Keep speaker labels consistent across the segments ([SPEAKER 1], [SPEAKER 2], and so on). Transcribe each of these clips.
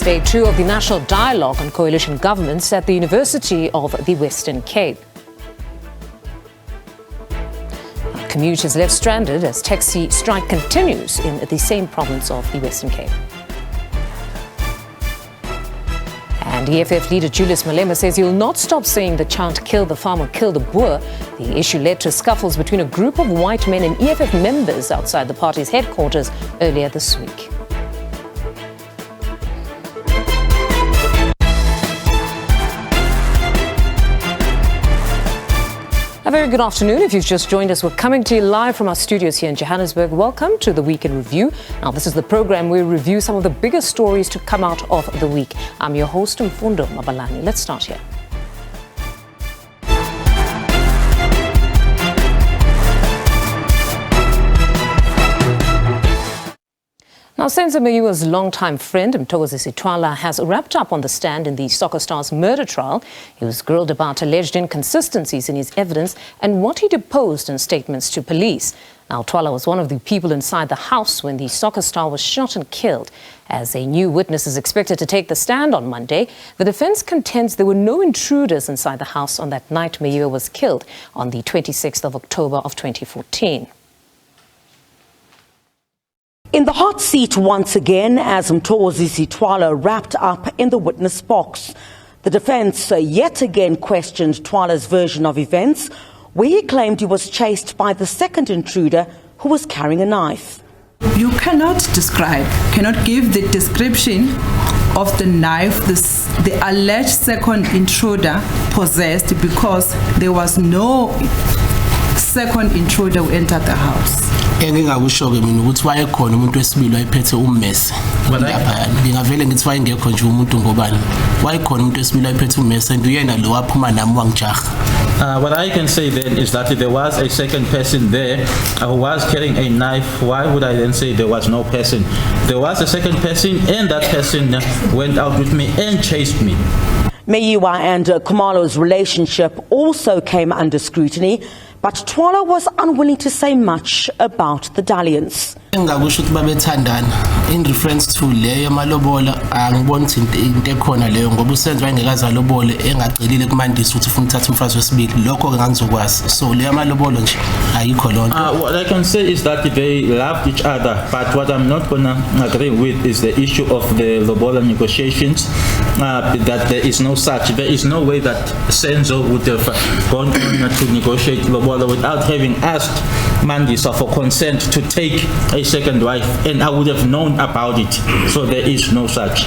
[SPEAKER 1] day 2 of the National Dialogue on Coalition Governments at the University of the Western Cape. Commuters left stranded as taxi strike continues in the same province of the Western Cape. And EFF leader Julius Malema says he will not stop saying the chant "Kill the farmer, kill the boer." The issue led to scuffles between a group of white men and EFF members outside the party's headquarters earlier this week. A very good afternoon. If you've just joined us, we're coming to you live from our studios here in Johannesburg. Welcome to the Week in Review. Now, this is the program where we review some of the biggest stories to come out of the week. I'm your host, Mfundo Mabalani. Let's start here. Now, Senzo Mayua's longtime friend, Mthokozi Sithwala, has wrapped up on the stand in the soccer star's murder trial. He was grilled about alleged inconsistencies in his evidence and what he deposed in statements to police. Now, Twala was one of the people inside the house when the soccer star was shot and killed. As a new witness is expected to take the stand on Monday, the defense contends there were no intruders inside the house on that night Mayua was killed on the 26th of October of 2014.
[SPEAKER 2] In the hot seat once again as Mthokozi Sithwala wrapped up in the witness box. The defence yet again questioned Twala's version of events, where he claimed he was chased by the second intruder who was carrying a knife.
[SPEAKER 3] You cannot give the description of the knife the alleged second intruder possessed because there was no second intruder who entered the house.
[SPEAKER 4] Engingakusho-ke mina ukuthi wayekhona umuntu wesibili wayephethe ummese lapha ngingavele ngithi wayengekho nje umuntu ngobani wayekhona umuntu wesibili wayephethe ummese and uyena lo waphuma nami wangijaha.
[SPEAKER 5] What I can say then is that there was a second person there who was carrying a knife. Why would I then say there was no person? There was a second person, and that person went out with me and chased me.
[SPEAKER 2] Mayua and Khumalo's relationship also came under scrutiny, but Twala was unwilling to say much about the dalliance.
[SPEAKER 4] Engakusho ukuthi babethandana in reference to leyo malobola angiboni into ekhona leyo ngoba usenzo wayengekaza lobole engagcelile kumandisi ukuthi ufuna ukuthatha umfazi wesibili lokho ke ngangizokwazi so leyo malobolo nje ayikho lonto.
[SPEAKER 5] What I can say is that they loved each other, but what I'm not gonna agree with is the issue of the lobola negotiations. That there is no such. There is no way that Senzo would have gone on to negotiate lobola without having asked Mandisa for consent to take a second wife, and I would have known about it. So there is no such.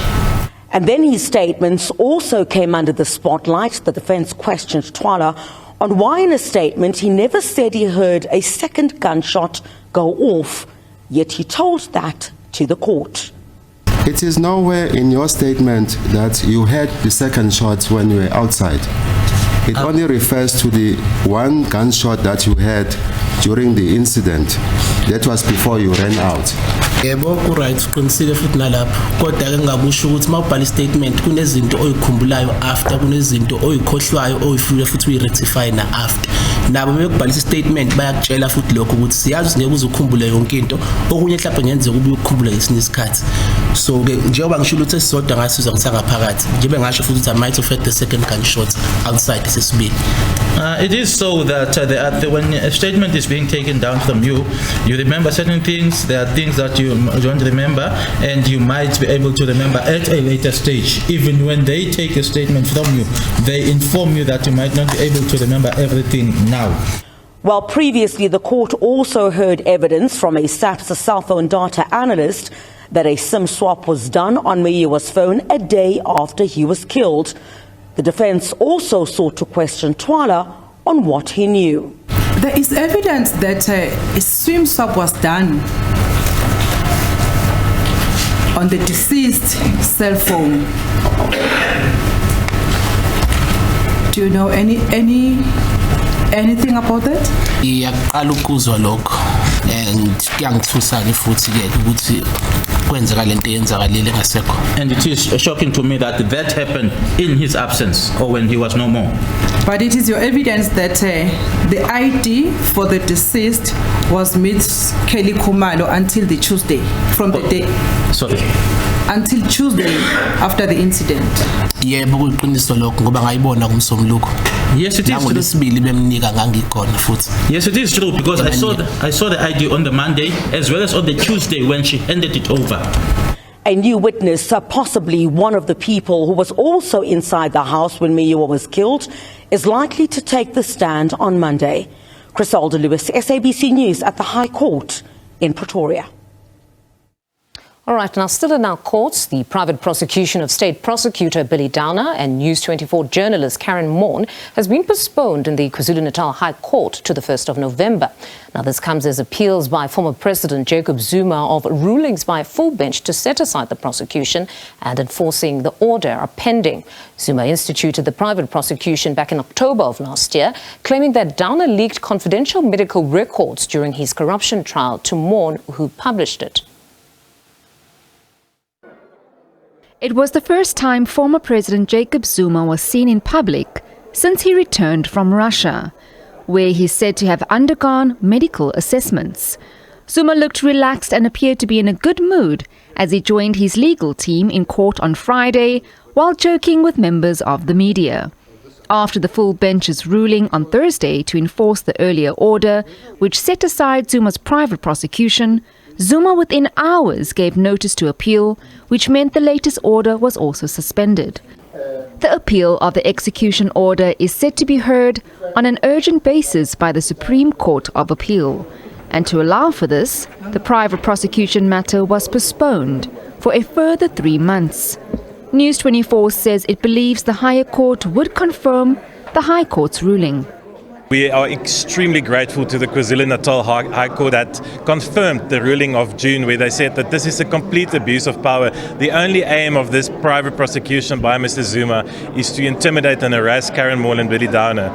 [SPEAKER 2] And then his statements also came under the spotlight. The defense questioned Twala on why in a statement he never said he heard a second gunshot go off, yet he told that to the court.
[SPEAKER 6] It is nowhere in your statement that you heard the second shot when you were outside. It only refers to the one gunshot that you heard during the incident. That was before you ran out.
[SPEAKER 4] Yebo ku-right uqinisile futhi nalapho kodwa ke ngakusho ukuthi mawubhala statement kunezinto oyikhumbulayo after kunezinto oyikhohlwayo oyifuna futhi uyirectify na after nabo bekubhalisa statement bayakutshela futhi lokho ukuthi siyazi usingeke uzukhumbule yonke into okunye mhlawumbe ngenzeka ube ukukhumbula ngesinye isikhathi so ke njengoba ngisho ukuthi esisodwa ngasizwa ngisangaphakathi njengoba ngasho futhi ukuthi I might have heard the second gunshot outside sesibili.
[SPEAKER 5] It is so that when a statement is being taken down from you, you remember certain things. There are things that you don't remember, and you might be able to remember at a later stage. Even when they take a statement from you, they inform you that you might not be able to remember everything now.
[SPEAKER 2] Well, previously the court also heard evidence from a SABC cell phone data analyst that a SIM swap was done on Mayua's phone a day after he was killed. The defense also sought to question Twala on what he knew.
[SPEAKER 3] There is evidence that a SIM swap was done on the deceased cell phone. Do you know anything about that?
[SPEAKER 4] Iyaqala ukuzwa lokho and kuyangithusa ke futhi ke ukuthi kwenzeka lento eyenzakalile ngasekho.
[SPEAKER 5] And it is shocking to me that that happened in his absence or when he was no more.
[SPEAKER 3] But it is your evidence that the ID for the deceased was Miss Kelly Khumalo until the Tuesday from the day.
[SPEAKER 5] Sorry.
[SPEAKER 3] until Tuesday after the incident.
[SPEAKER 4] Yebo kuliqiniso lokho ngoba ngayibona kumsombuluko.
[SPEAKER 5] Yes, it is true.
[SPEAKER 4] Lesibili bemnika ngangikhona futhi.
[SPEAKER 5] Yes, it is true because I saw the ID on the Monday as well as on the Tuesday when she handed it over.
[SPEAKER 2] A new witness, possibly one of the people who was also inside the house when Meyiwa was killed, is likely to take the stand on Monday. Crisalda Lewis, SABC News at the High Court in Pretoria.
[SPEAKER 1] All right, now still in our courts, the private prosecution of State Prosecutor Billy Downer and News 24 journalist Karen Moore has been postponed in the KwaZulu-Natal High Court to the 1st of November. Now this comes as appeals by former President Jacob Zuma of rulings by a full bench to set aside the prosecution and enforcing the order are pending. Zuma instituted the private prosecution back in October of last year, claiming that Downer leaked confidential medical records during his corruption trial to Moore, who published it.
[SPEAKER 7] It was the first time former President Jacob Zuma was seen in public since he returned from Russia, where he's said to have undergone medical assessments. Zuma looked relaxed and appeared to be in a good mood as he joined his legal team in court on Friday while joking with members of the media. After the full bench's ruling on Thursday to enforce the earlier order, which set aside Zuma's private prosecution, Zuma within hours gave notice to appeal, which meant the latest order was also suspended. The appeal of the execution order is set to be heard on an urgent basis by the Supreme Court of Appeal. And to allow for this, the private prosecution matter was postponed for a further 3 months. News 24 says it believes the higher court would confirm the High Court's ruling.
[SPEAKER 8] We are extremely grateful to the KwaZulu-Natal High Court that confirmed the ruling of June, where they said that this is a complete abuse of power. The only aim of this private prosecution by Mr. Zuma is to intimidate and harass Karen Moore and Billy Downer.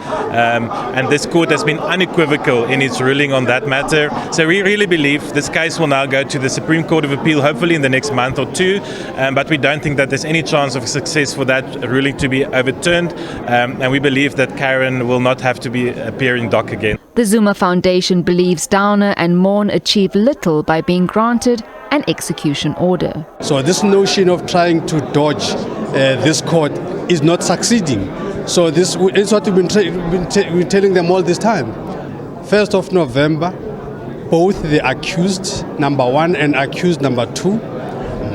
[SPEAKER 8] And this court has been unequivocal in its ruling on that matter. So we really believe this case will now go to the Supreme Court of Appeal, hopefully in the next month or two. But we don't think that there's any chance of success for that ruling to be overturned. And we believe that Karen will not have to be appear in dock again.
[SPEAKER 7] The Zuma Foundation believes Downer and Moore achieved little by being granted an execution order.
[SPEAKER 9] So this notion of trying to dodge this court is not succeeding. So this is what we've been telling them all this time. 1st of November, both the accused number 1 and accused number 2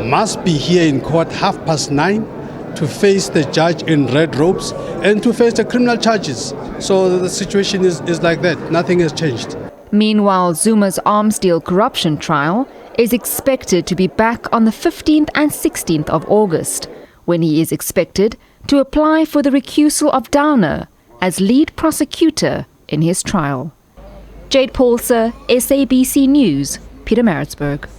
[SPEAKER 9] must be here in court 9:30 to face the judge in red robes and to face the criminal charges. So the situation is like that. Nothing has changed.
[SPEAKER 7] Meanwhile, Zuma's arms deal corruption trial is expected to be back on the 15th and 16th of August, when he is expected to apply for the recusal of Downer as lead prosecutor in his trial. Jade Paulser, SABC News, Pietermaritzburg.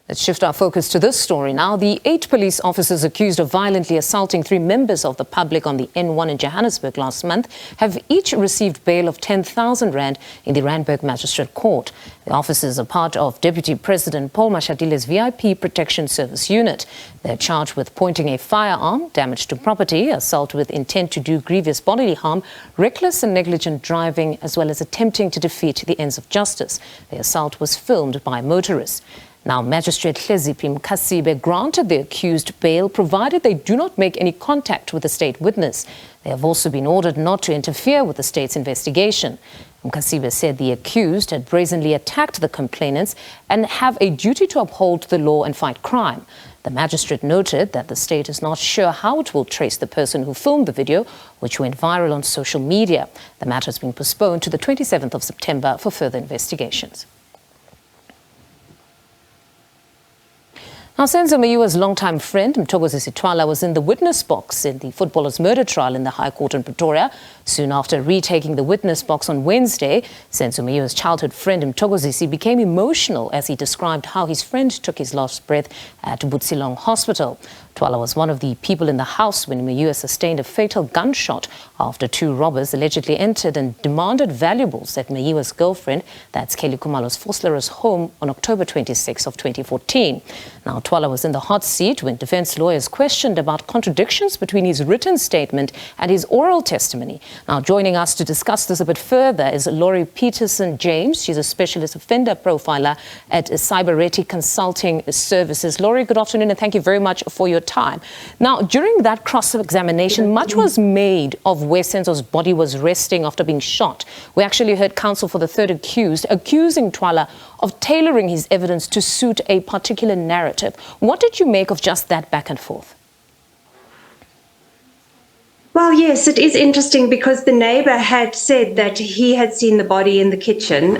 [SPEAKER 1] Let's shift our focus to this story now. The 8 police officers accused of violently assaulting 3 members of the public on the N1 in Johannesburg last month have each received bail of 10,000 rand in the Randburg Magistrate Court. The officers are part of Deputy President Paul Mashadile's VIP Protection Service unit. They're charged with pointing a firearm, damage to property, assault with intent to do grievous bodily harm, reckless and negligent driving, as well as attempting to defeat the ends of justice. The assault was filmed by motorists. Now, Magistrate Hleziphi Mkhasibe granted the accused bail provided they do not make any contact with the state witness. They have also been ordered not to interfere with the state's investigation. Mkhasibe said the accused had brazenly attacked the complainants and have a duty to uphold the law and fight crime. The magistrate noted that the state is not sure how it will trace the person who filmed the video, which went viral on social media. The matter has been postponed to the 27th of September for further investigations. Now, Senzo Meyiwa's longtime friend, Mthokozi Sitwala, was in the witness box in the footballer's murder trial in the High Court in Pretoria. Soon after retaking the witness box on Wednesday, Senzo Meyiwa's childhood friend, Mthokozi, became emotional as he described how his friend took his last breath at Butsilong Hospital. Twala was one of the people in the house when Mayiwa sustained a fatal gunshot after two robbers allegedly entered and demanded valuables at Mayiwa's girlfriend, that's Kelly Khumalo's Vosloorus home, on October 26 of 2014. Now, Twala was in the hot seat when defense lawyers questioned about contradictions between his written statement and his oral testimony. Now, joining us to discuss this a bit further is Laurie Peterson-James. She's a specialist offender profiler at Cybereti Consulting Services. Laurie, good afternoon, and thank you very much for your time. Now, during that cross-examination, much was made of where Senzo's body was resting after being shot. We actually heard counsel for the third accused accusing Twala of tailoring his evidence to suit a particular narrative. What did you make of just that back and forth?
[SPEAKER 10] Well, yes, it is interesting because the neighbor had said that he had seen the body in the kitchen.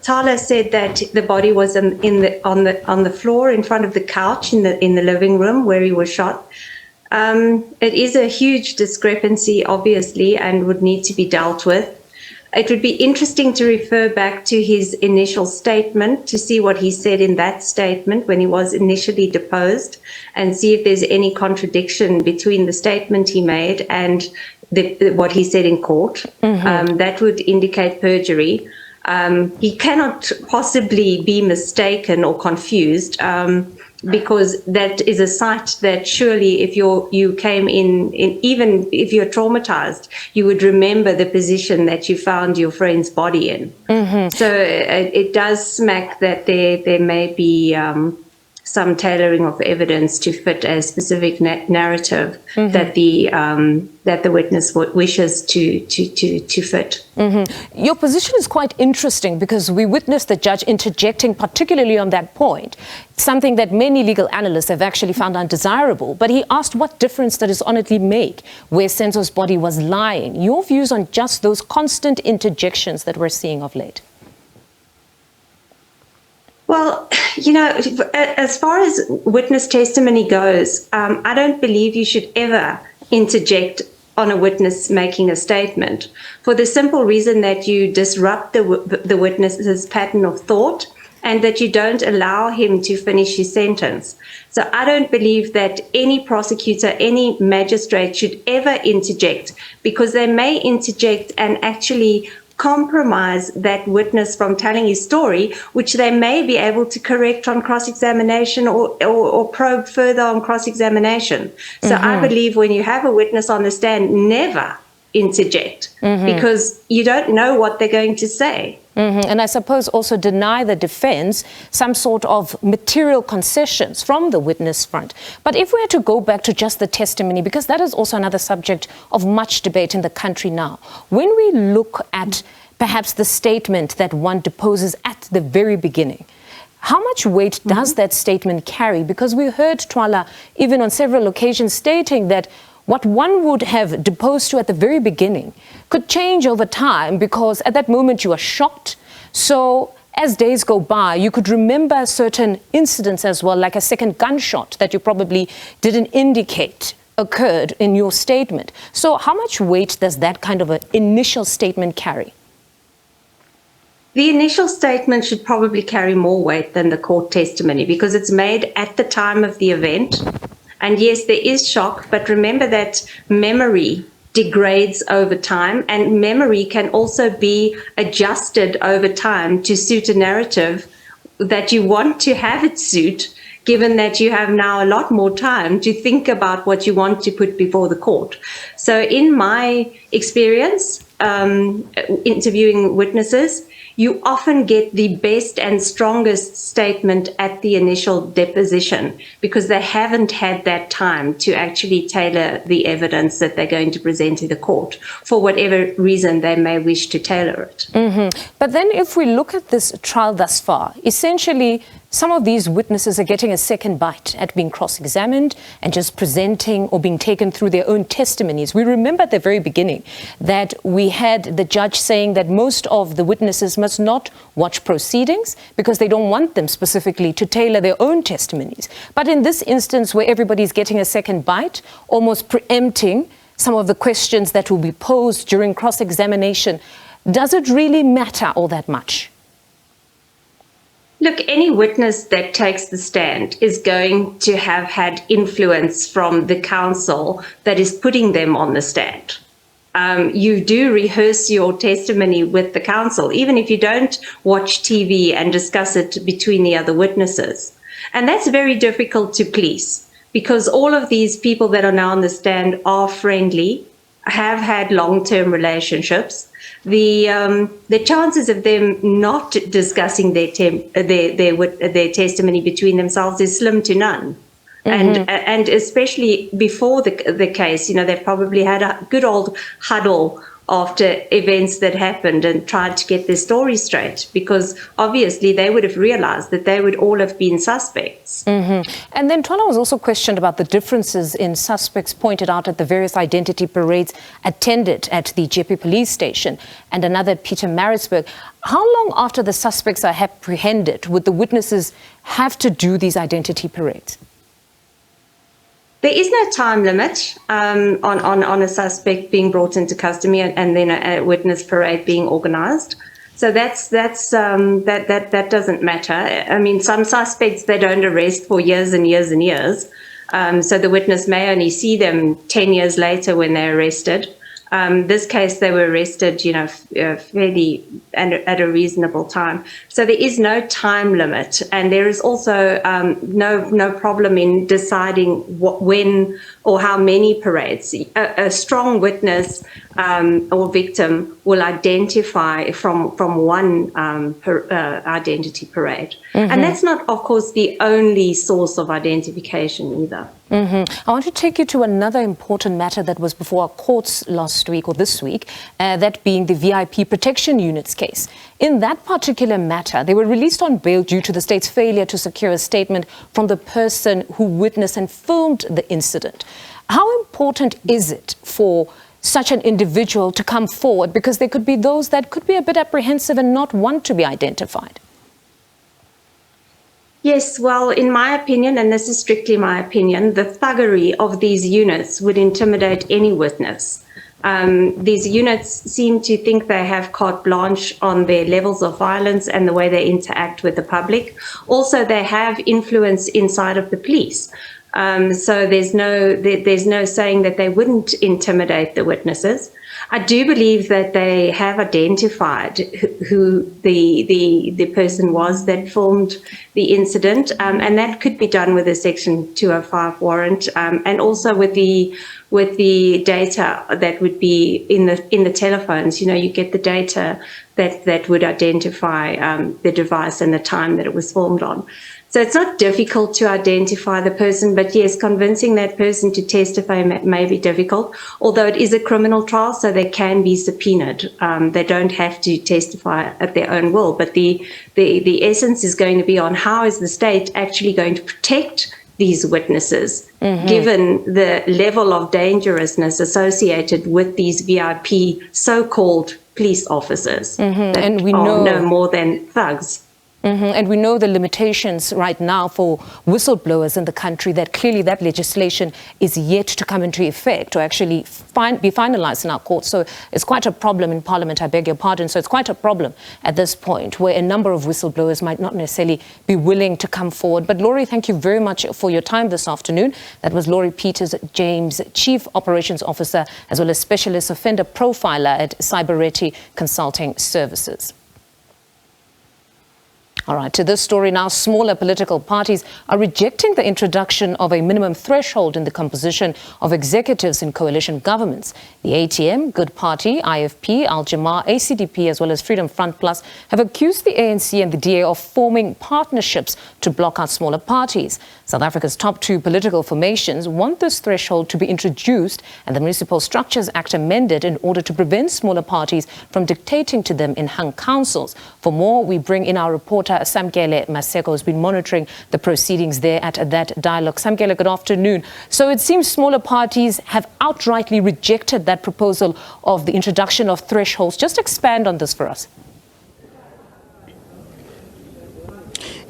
[SPEAKER 10] Tala said that the body was on the floor in front of the couch in the living room where he was shot. It is a huge discrepancy, obviously, and would need to be dealt with. It would be interesting to refer back to his initial statement to see what he said in that statement when he was initially deposed and see if there's any contradiction between the statement he made and what he said in court. That would indicate perjury. He cannot possibly be mistaken or confused because that is a site that surely if you came in, even if you're traumatized, you would remember the position that you found your friend's body in. So it does smack that there may be some tailoring of evidence to fit a specific narrative that the witness wishes to fit.
[SPEAKER 1] Your position is quite interesting because we witnessed the judge interjecting particularly on that point, something that many legal analysts have actually found undesirable. But he asked what difference does it honestly make where Senzo's body was lying. Your views on just those constant interjections that we're seeing of late?
[SPEAKER 10] Well, you know, as far as witness testimony goes, I don't believe you should ever interject on a witness making a statement for the simple reason that you disrupt the witness's pattern of thought and that you don't allow him to finish his sentence. So I don't believe that any prosecutor, any magistrate should ever interject because they may interject and actually compromise that witness from telling his story, which they may be able to correct on cross-examination or probe further on cross-examination. So I believe when you have a witness on the stand, never interject because you don't know what they're going to say.
[SPEAKER 1] And I suppose also deny the defense some sort of material concessions from the witness front. But if we had to go back to just the testimony, because that is also another subject of much debate in the country now, when we look at perhaps the statement that one deposes at the very beginning, how much weight does that statement carry? Because we heard Twala even on several occasions stating that what one would have deposed to at the very beginning could change over time because at that moment you are shocked. So as days go by, you could remember certain incidents as well, like a second gunshot that you probably didn't indicate occurred in your statement. So how much weight does that kind of an initial statement carry?
[SPEAKER 10] The initial statement should probably carry more weight than the court testimony because it's made at the time of the event. And yes, there is shock, but remember that memory degrades over time and memory can also be adjusted over time to suit a narrative that you want to have it suit, given that you have now a lot more time to think about what you want to put before the court. So in my experience, interviewing witnesses, you often get the best and strongest statement at the initial deposition because they haven't had that time to actually tailor the evidence that they're going to present to the court for whatever reason they may wish to tailor it.
[SPEAKER 1] But then if we look at this trial thus far, essentially some of these witnesses are getting a second bite at being cross-examined and just presenting or being taken through their own testimonies. We remember at the very beginning that we had the judge saying that most of the witnesses must not watch proceedings because they don't want them specifically to tailor their own testimonies. But in this instance where everybody's getting a second bite, almost preempting some of the questions that will be posed during cross-examination, does it really matter all that much?
[SPEAKER 10] Look, any witness that takes the stand is going to have had influence from the counsel that is putting them on the stand. You do rehearse your testimony with the counsel, even if you don't watch TV and discuss it between the other witnesses. And that's very difficult to police because all of these people that are now on the stand are friendly, have had long-term relationships. The chances of them not discussing their testimony between themselves is slim to none. And especially before the case, they've probably had a good old huddle after events that happened and tried to get their story straight, because obviously they would have realized that they would all have been suspects.
[SPEAKER 1] And then Twala was also questioned about the differences in suspects pointed out at the various identity parades attended at the Jeppe police station and another at Pietermaritzburg. How long after the suspects are apprehended would the witnesses have to do these identity parades?
[SPEAKER 10] There is no time limit on a suspect being brought into custody and then a witness parade being organised. So that doesn't matter. I mean, some suspects they don't arrest for years and years and years. So the witness may only see them 10 years later when they're arrested. This case, they were arrested, fairly at a reasonable time. So there is no time limit, and there is also no problem in deciding when or how many parades. A strong witness or victim will identify from one identity parade, and that's not, of course, the only source of identification either.
[SPEAKER 1] I want to take you to another important matter that was before our courts last week or this week, that being the VIP protection units case. In that particular matter, they were released on bail due to the state's failure to secure a statement from the person who witnessed and filmed the incident. How important is it for such an individual to come forward? Because there could be those that could be a bit apprehensive and not want to be identified.
[SPEAKER 10] Yes, well, in my opinion, and this is strictly my opinion, the thuggery of these units would intimidate any witness. These units seem to think they have carte blanche on their levels of violence and the way they interact with the public. Also, they have influence inside of the police. So there's no saying that they wouldn't intimidate the witnesses. I do believe that they have identified who the person was that filmed the incident, and that could be done with a Section 205 warrant, and also with the data that would be in the telephones. You get the data that would identify the device and the time that it was filmed on. So it's not difficult to identify the person, but yes, convincing that person to testify may be difficult, although it is a criminal trial, so they can be subpoenaed. They don't have to testify at their own will, but the essence is going to be on how is the state actually going to protect these witnesses, given the level of dangerousness associated with these VIP so-called police officers that
[SPEAKER 1] and we
[SPEAKER 10] are
[SPEAKER 1] know
[SPEAKER 10] no more than thugs.
[SPEAKER 1] And we know the limitations right now for whistleblowers in the country, that clearly that legislation is yet to come into effect or actually be finalized in our courts. So it's quite a problem in Parliament, I beg your pardon. So it's quite a problem at this point where a number of whistleblowers might not necessarily be willing to come forward. But Laurie, thank you very much for your time this afternoon. That was Laurie Peters-James, Chief Operations Officer, as well as Specialist Offender Profiler at Cybereti Consulting Services. All right, to this story now, smaller political parties are rejecting the introduction of a minimum threshold in the composition of executives in coalition governments. The ATM, Good Party, IFP, Al-Jamaah, ACDP, as well as Freedom Front Plus have accused the ANC and the DA of forming partnerships to block out smaller parties. South Africa's top two political formations want this threshold to be introduced and the Municipal Structures Act amended in order to prevent smaller parties from dictating to them in hung councils. For more, we bring in our reporter Samkele Maseko, has been monitoring the proceedings there at that dialogue. Samkele, good afternoon. So it seems smaller parties have outrightly rejected that proposal of the introduction of thresholds. Just expand on this for us.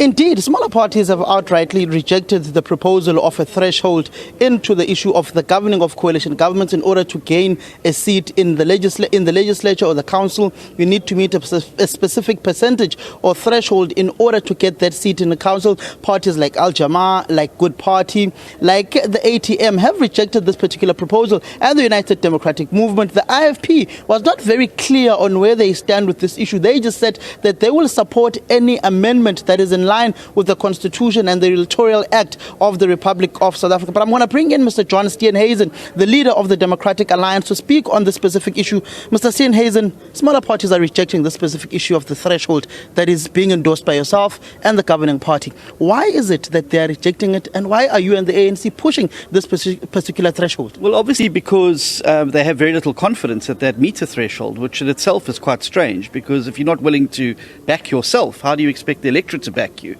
[SPEAKER 11] Indeed, smaller parties have outrightly rejected the proposal of a threshold into the issue of the governing of coalition governments. In order to gain a seat in the legislature or the council, you need to meet a specific percentage or threshold in order to get that seat in the council. Parties like Al Jamaa, like Good Party, like the ATM have rejected this particular proposal, and the United Democratic Movement, the IFP, was not very clear on where they stand with this issue. They just said that they will support any amendment that is in line with the Constitution and the Electoral Act of the Republic of South Africa. But I'm going to bring in Mr. John Steenhuisen, the leader of the Democratic Alliance, to speak on this specific issue. Mr. Steenhuisen, smaller parties are rejecting the specific issue of the threshold that is being endorsed by yourself and the governing party. Why is it that they are rejecting it, and why are you and the ANC pushing this particular threshold?
[SPEAKER 12] Well, obviously because they have very little confidence that meets a threshold, which in itself is quite strange, because if you're not willing to back yourself, how do you expect the electorate to back you?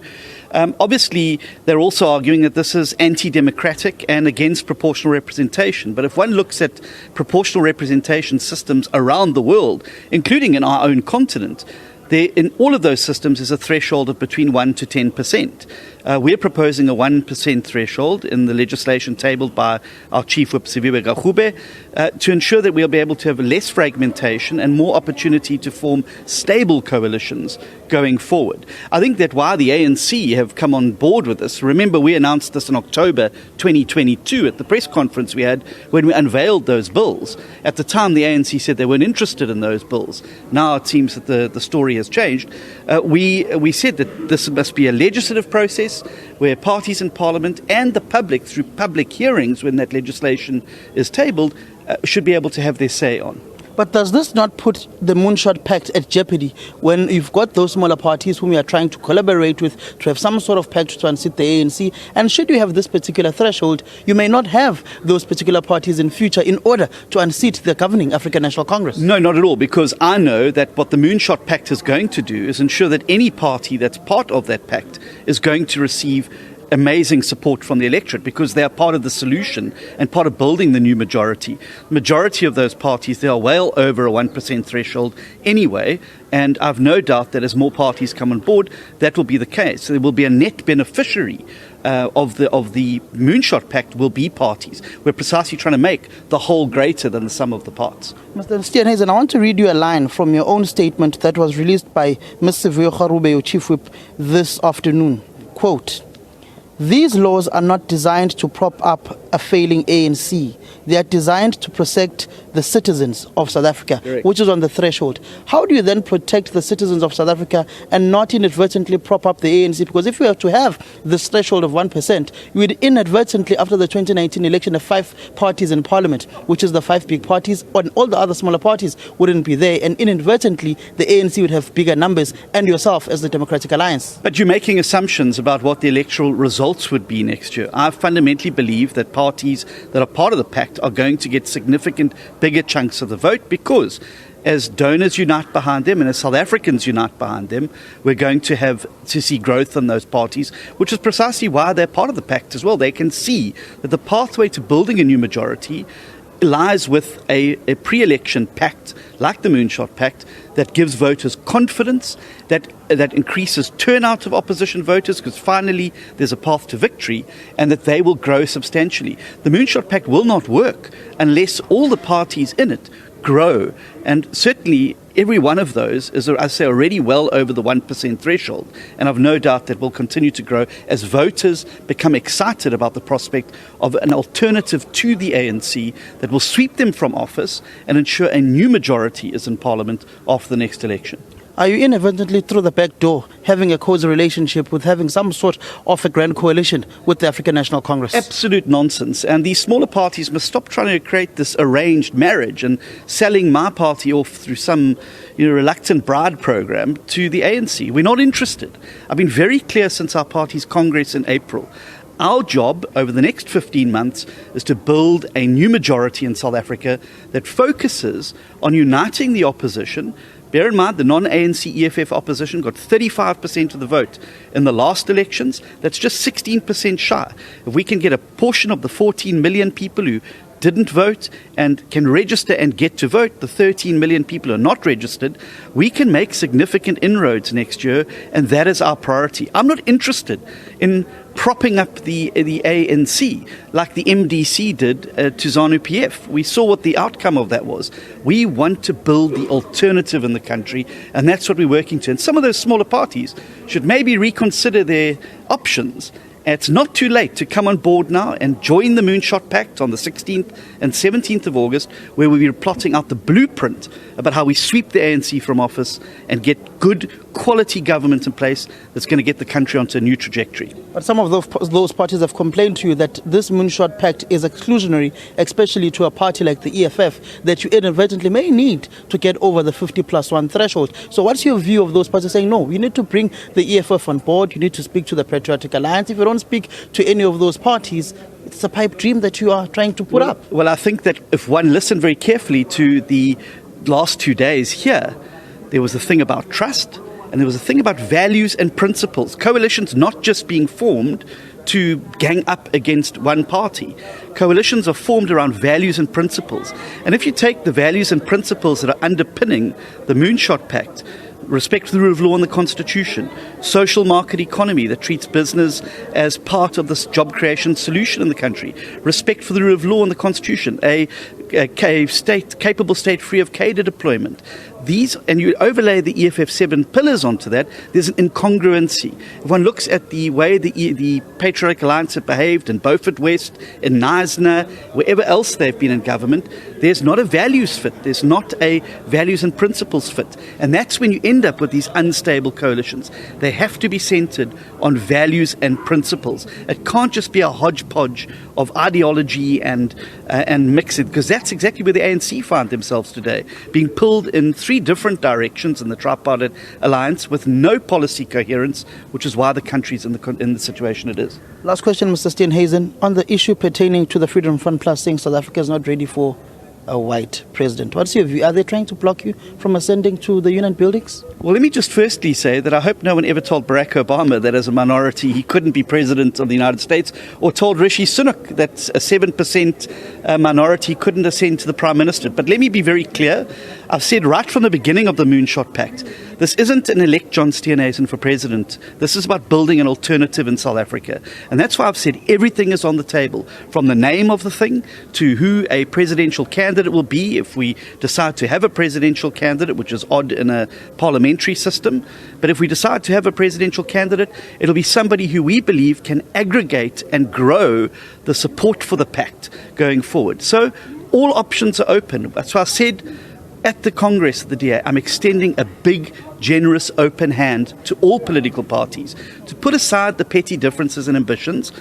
[SPEAKER 12] Obviously, they're also arguing that this is anti-democratic and against proportional representation. But if one looks at proportional representation systems around the world, including in our own continent, in all of those systems is a threshold of between 1 to 10%. We're proposing a 1% threshold in the legislation tabled by our Chief Whip, Siviwe Gachube, to ensure that we'll be able to have less fragmentation and more opportunity to form stable coalitions going forward. I think that why the ANC have come on board with this, remember we announced this in October 2022 at the press conference we had when we unveiled those bills. At the time, the ANC said they weren't interested in those bills. Now it seems that the story has changed. We said that this must be a legislative process where parties in Parliament and the public, through public hearings when that legislation is tabled, should be able to have their say on.
[SPEAKER 11] But does this not put the Moonshot Pact at jeopardy when you've got those smaller parties whom you are trying to collaborate with to have some sort of pact to unseat the ANC? And should you have this particular threshold, you may not have those particular parties in future in order to unseat the governing African National Congress.
[SPEAKER 12] No, not at all, because I know that what the Moonshot Pact is going to do is ensure that any party that's part of that pact is going to receive amazing support from the electorate, because they are part of the solution and part of building the new majority. The majority of those parties, they are well over a 1% threshold anyway, and I've no doubt that as more parties come on board, that will be the case. So there will be a net beneficiary of the Moonshot Pact will be parties. We're precisely trying to make the whole greater than the sum of the parts.
[SPEAKER 11] Mr. Steenhuisen, I want to read you a line from your own statement that was released by Mr. Siviwe Gachube, your Chief Whip, this afternoon. Quote, "These laws are not designed to prop up a failing ANC. They are designed to protect the citizens of South Africa,"
[SPEAKER 12] Correct.
[SPEAKER 11] Which is on the threshold. How do you then protect the citizens of South Africa and not inadvertently prop up the ANC? Because if you have to have this threshold of 1%, you would inadvertently, after the 2019 election, have 5 parties in parliament, which is the 5 big parties, and all the other smaller parties wouldn't be there. And inadvertently, the ANC would have bigger numbers, and yourself as the Democratic Alliance.
[SPEAKER 12] But you're making assumptions about what the electoral results would be next year. I fundamentally believe that parties that are part of the pact are going to get significant bigger chunks of the vote, because as donors unite behind them and as South Africans unite behind them, we're going to see growth in those parties, which is precisely why they're part of the pact as well. They can see that the pathway to building a new majority lies with a pre-election pact like the Moonshot Pact that gives voters confidence, that increases turnout of opposition voters, because finally there's a path to victory, and that they will grow substantially. The Moonshot Pact will not work unless all the parties in it grow, and certainly every one of those is, I say, already well over the 1% threshold, and I've no doubt that will continue to grow as voters become excited about the prospect of an alternative to the ANC that will sweep them from office and ensure a new majority is in Parliament after the next election.
[SPEAKER 11] Are you inadvertently through the back door having a cozy relationship with having some sort of a grand coalition with the African National Congress?
[SPEAKER 12] Absolute nonsense. And these smaller parties must stop trying to create this arranged marriage and selling my party off through some reluctant bride program to the ANC. We're not interested. I've been very clear since our party's Congress in April. Our job over the next 15 months is to build a new majority in South Africa that focuses on uniting the opposition. Bear in mind, the non-ANC EFF opposition got 35% of the vote in the last elections. That's just 16% shy. If we can get a portion of the 14 million people who didn't vote and can register and get to vote, the 13 million people who are not registered, we can make significant inroads next year, and that is our priority. I'm not interested in propping up the ANC like the MDC did to ZANU-PF. We saw what the outcome of that was. We want to build the alternative in the country, and that's what we're working to. And some of those smaller parties should maybe reconsider their options. It's not too late to come on board now and join the Moonshot Pact on the 16th and 17th of August, where we'll be plotting out the blueprint about how we sweep the ANC from office and get good quality government in place that's going to get the country onto a new trajectory.
[SPEAKER 11] But some of those parties have complained to you that this Moonshot Pact is exclusionary, especially to a party like the EFF, that you inadvertently may need to get over the 50+1 threshold. So what's your view of those parties saying, no, you need to bring the EFF on board, you need to speak to the Patriotic Alliance? If you don't speak to any of those parties, it's a pipe dream that you are trying to put up.
[SPEAKER 12] Well, I think that if one listened very carefully to the last 2 days here, there was a thing about trust, and there was a thing about values and principles. Coalitions not just being formed to gang up against one party. Coalitions are formed around values and principles. And if you take the values and principles that are underpinning the Moonshot Pact, respect for the rule of law and the Constitution, social market economy that treats business as part of this job creation solution in the country, respect for the rule of law and the Constitution, a capable state free of cadre deployment. These, and you overlay the EFF 7 pillars onto that, there's an incongruency. If one looks at the way the Patriotic Alliance have behaved in Beaufort West, in Knysna, wherever else they've been in government, there's not a values fit, there's not a values and principles fit. And that's when you end up with these unstable coalitions. They have to be centered on values and principles. It can't just be a hodgepodge of ideology and mix it, because that's exactly where the ANC find themselves today, being pulled in 3 different directions in the tripartite alliance with no policy coherence, which is why the country's in the situation it is.
[SPEAKER 11] Last question, Mr. Steenhuisen, on the issue pertaining to the Freedom Fund Plus saying South Africa is not ready for a white president. What's your view? Are they trying to block you from ascending to the union buildings?
[SPEAKER 12] Well, let me just firstly say that I hope no one ever told Barack Obama that as a minority he couldn't be president of the United States, or told Rishi Sunak that a 7% minority couldn't ascend to the Prime Minister. But let me be very clear. I've said right from the beginning of the Moonshot Pact, this isn't an elect John Steenhuisen for president. This is about building an alternative in South Africa. And that's why I've said everything is on the table, from the name of the thing to who a presidential candidate will be if we decide to have a presidential candidate, which is odd in a parliamentary system. But if we decide to have a presidential candidate, it'll be somebody who we believe can aggregate and grow the support for the pact going forward. So all options are open. That's why I said at the Congress of the DA, I'm extending a big, generous, open hand to all political parties to put aside the petty differences and ambitions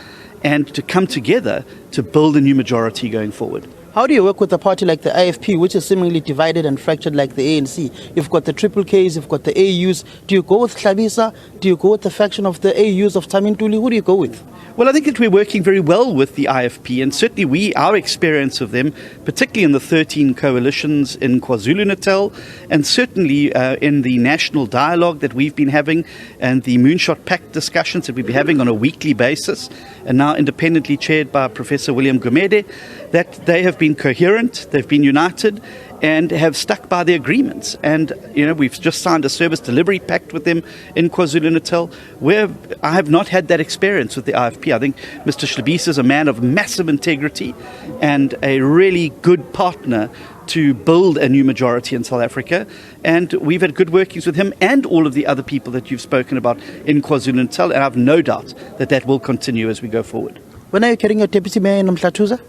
[SPEAKER 12] and to come together to build a new majority going forward.
[SPEAKER 11] How do you work with a party like the IFP, which is seemingly divided and fractured like the ANC? You've got the Triple Ks, you've got the AUs. Do you go with Hlabisa? Do you go with the faction of the AUs of Tamintuli? Who do you go with?
[SPEAKER 12] Well, I think that we're working very well with the IFP, and certainly our experience of them, particularly in the 13 coalitions in KwaZulu-Natal, and certainly in the national dialogue that we've been having and the Moonshot Pact discussions that we've been having on a weekly basis, and now independently chaired by Professor William Gumede, that they have been coherent, they've been united, and have stuck by the agreements. And, we've just signed a service delivery pact with them in KwaZulu-Natal, where I have not had that experience with the IFP. I think Mr. Hlabisa is a man of massive integrity and a really good partner to build a new majority in South Africa. And we've had good workings with him and all of the other people that you've spoken about in KwaZulu-Natal, and I have no doubt that that will continue as we go forward.
[SPEAKER 11] When are you getting your deputy mayor in Mhlatuza?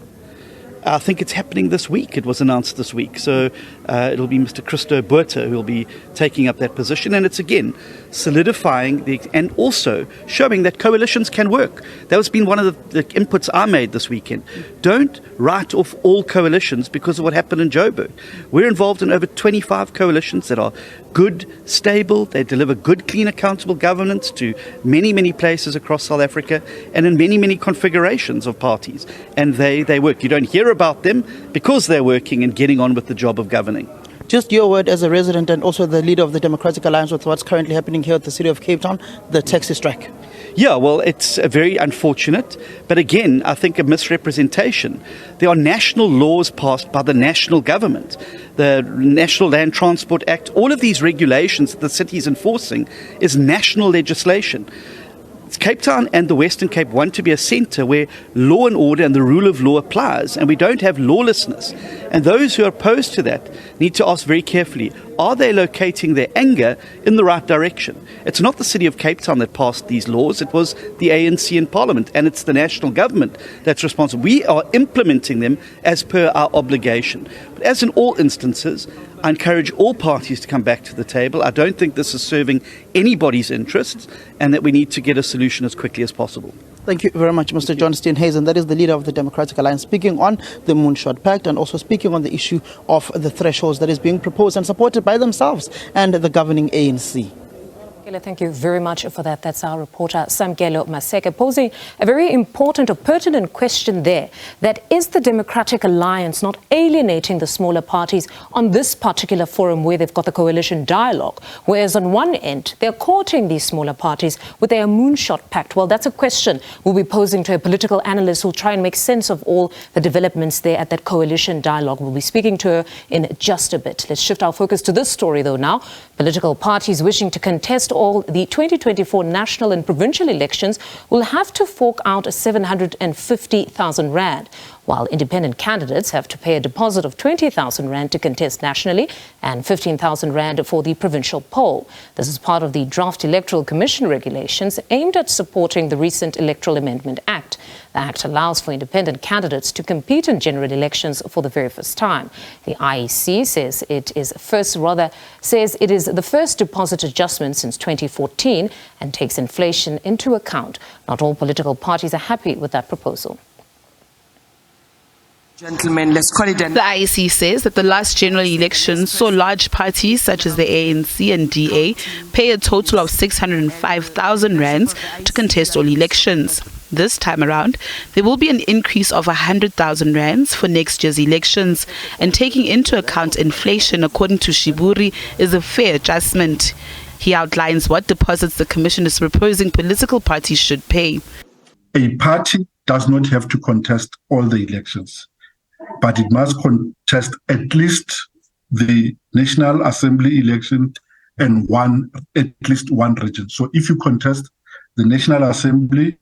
[SPEAKER 12] I think it's happening this week. It was announced this week. So it'll be Mr. Christo Botha who will be taking up that position. And it's, again, solidifying and also showing that coalitions can work. That has been one of the inputs I made this weekend. Don't write off all coalitions because of what happened in Joburg. We're involved in over 25 coalitions that are good, stable. They deliver good, clean, accountable governance to many, many places across South Africa and in many, many configurations of parties. And they work. You don't hear about them because they're working and getting on with the job of governing.
[SPEAKER 11] Just your word as a resident and also the leader of the Democratic Alliance with what's currently happening here at the city of Cape Town, the taxi strike.
[SPEAKER 12] Yeah, well, it's very unfortunate, but again, I think a misrepresentation. There are national laws passed by the national government, the National Land Transport Act. All of these regulations that the city is enforcing is national legislation. Cape Town and the Western Cape want to be a centre where law and order and the rule of law applies, and we don't have lawlessness. And those who are opposed to that need to ask very carefully, are they locating their anger in the right direction? It's not the city of Cape Town that passed these laws, it was the ANC in Parliament, and it's the national government that's responsible. We are implementing them as per our obligation. But as in all instances, I encourage all parties to come back to the table. I don't think this is serving anybody's interests, and that we need to get a solution as quickly as possible.
[SPEAKER 11] Thank you very much, Mr. John Steenhuisen. That is the leader of the Democratic Alliance, speaking on the Moonshot Pact and also speaking on the issue of the thresholds that is being proposed and supported by themselves and the governing ANC.
[SPEAKER 1] Thank you very much for that. That's our reporter, Samkelo Maseke, posing a very important or pertinent question there. That is the Democratic Alliance not alienating the smaller parties on this particular forum where they've got the coalition dialogue, whereas on one end, they're courting these smaller parties with their Moonshot Pact? Well, that's a question we'll be posing to a political analyst who'll try and make sense of all the developments there at that coalition dialogue. We'll be speaking to her in just a bit. Let's shift our focus to this story, though, now. Political parties wishing to contest all the 2024 national and provincial elections will have to fork out 750,000 rand, while independent candidates have to pay a deposit of 20,000 rand to contest nationally and 15,000 rand for the provincial poll. This is part of the draft Electoral Commission regulations aimed at supporting the recent Electoral Amendment Act. The Act allows for independent candidates to compete in general elections for the very first time. The IEC says it is the first deposit adjustment since 2014 and takes inflation into account. Not all political parties are happy with that proposal.
[SPEAKER 13] Gentlemen, let's call it an... The IEC says that the last general election saw large parties such as the ANC and DA pay a total of 605,000 rands to contest all elections. This time around, there will be an increase of 100,000 rands for next year's elections, and taking into account inflation, according to Shiburi, is a fair adjustment. He outlines what deposits the Commission is proposing political parties should pay.
[SPEAKER 14] A party does not have to contest all the elections, but it must contest at least the National Assembly election and at least one region. So if you contest the National Assembly,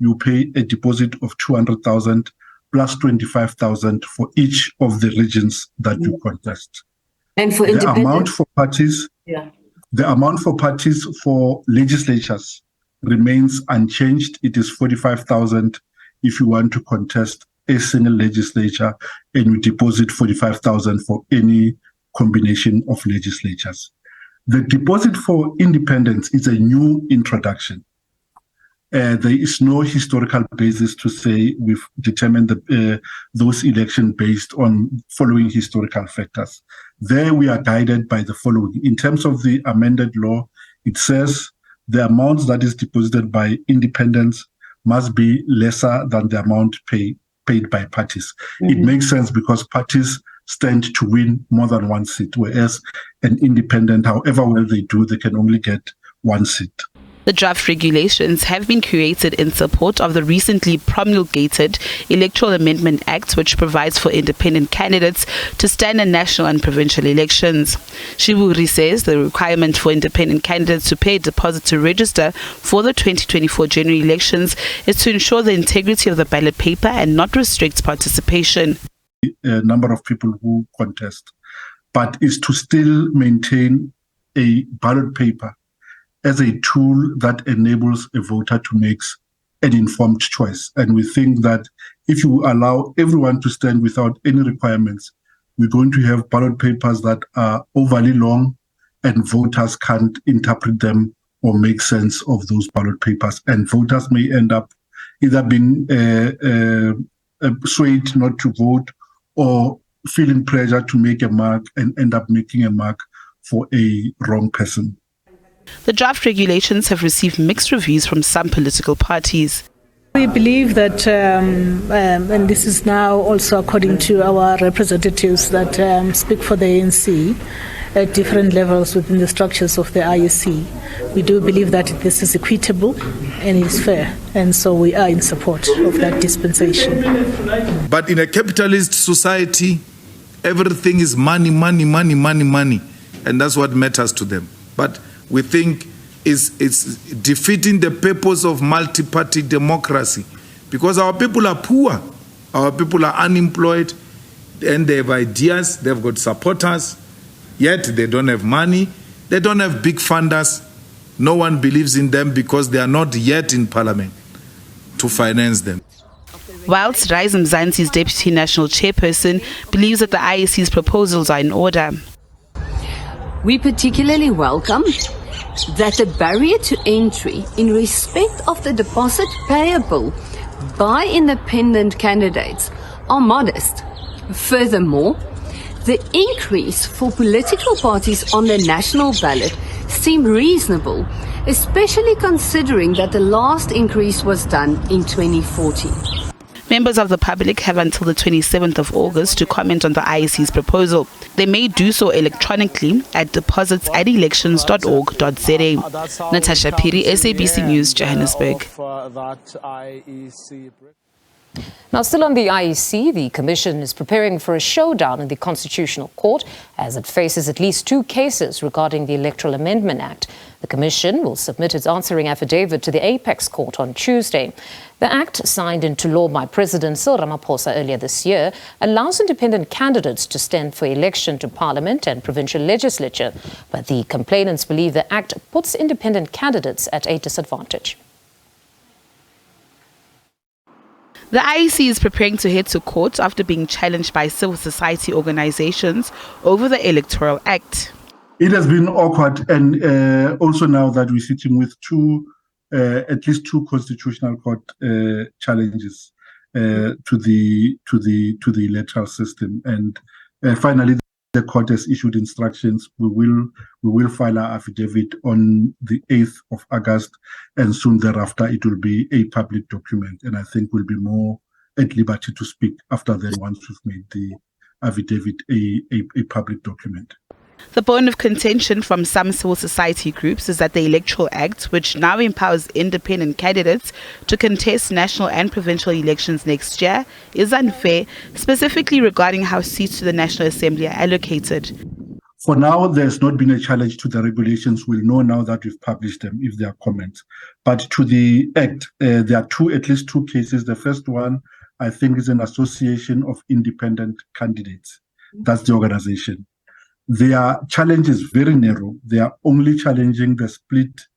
[SPEAKER 14] you pay a deposit of 200,000 plus 25,000 for each of the regions that you contest.
[SPEAKER 15] And for
[SPEAKER 14] the amount for parties, the amount for parties for legislatures remains unchanged. It is 45,000 if you want to contest a single legislature, and you deposit 45,000 for any combination of legislatures. The deposit for independents is a new introduction. There is no historical basis to say we've determined those elections based on following historical factors. There we are guided by the following. In terms of the amended law, it says the amount that is deposited by independents must be lesser than the amount paid by parties. It makes sense because parties stand to win more than one seat, whereas an independent, however well they do, they can only get one seat.
[SPEAKER 13] The draft regulations have been created in support of the recently promulgated Electoral Amendment Act, which provides for independent candidates to stand in national and provincial elections. Shiburi says the requirement for independent candidates to pay a deposit to register for the 2024 general elections is to ensure the integrity of the ballot paper and not restrict participation.
[SPEAKER 14] A number of people who contest, but is to still maintain a ballot paper as a tool that enables a voter to make an informed choice. And we think that if you allow everyone to stand without any requirements, we're going to have ballot papers that are overly long and voters can't interpret them or make sense of those ballot papers. And voters may end up either being swayed not to vote or feeling pressure to make a mark and end up making a mark for a wrong person.
[SPEAKER 13] The draft regulations have received mixed reviews from some political parties.
[SPEAKER 15] We believe that, and this is now also according to our representatives that speak for the ANC at different levels within the structures of the IEC, we do believe that this is equitable and is fair, and so we are in support of that dispensation.
[SPEAKER 16] But in a capitalist society, everything is money, money, money, money, money, and that's what matters to them. But we think it's defeating the purpose of multi-party democracy, because our people are poor, our people are unemployed, and they have ideas, they've got supporters, yet they don't have money, they don't have big funders, no one believes in them because they are not yet in parliament to finance them.
[SPEAKER 13] Whilst Rise Mzansi's Deputy National Chairperson believes that the IEC's proposals are in order.
[SPEAKER 17] We particularly welcome that the barrier to entry in respect of the deposit payable by independent candidates are modest. Furthermore, the increase for political parties on the national ballot seem reasonable, especially considering that the last increase was done in 2014.
[SPEAKER 13] Members of the public have until the 27th of August to comment on the IEC's proposal. They may do so electronically at deposits@elections.org.za. Natasha Piri, SABC News, Johannesburg.
[SPEAKER 1] Now, still on the IEC, the Commission is preparing for a showdown in the Constitutional Court as it faces at least 2 cases regarding the Electoral Amendment Act. The Commission will submit its answering affidavit to the Apex Court on Tuesday. The Act, signed into law by President Cyril Ramaphosa earlier this year, allows independent candidates to stand for election to Parliament and provincial legislature. But the complainants believe the Act puts independent candidates at a disadvantage.
[SPEAKER 13] The IEC is preparing to head to court after being challenged by civil society organizations over the Electoral Act.
[SPEAKER 14] It has been awkward, and also now that we're sitting with at least two constitutional court challenges to the electoral system, and finally the court has issued instructions. We will file our affidavit on the 8th of August, and soon thereafter it will be a public document, and I think we'll be more at liberty to speak after then once we've made the affidavit a public document.
[SPEAKER 13] The bone of contention from some civil society groups is that the Electoral Act, which now empowers independent candidates to contest national and provincial elections next year, is unfair, specifically regarding how seats to the National Assembly are allocated.
[SPEAKER 14] For now, there's not been a challenge to the regulations. We'll know now that we've published them if there are comments. But to the Act, there are at least two cases. The first one, I think, is an association of independent candidates. That's the organization. Their challenge is very narrow. They are only challenging the split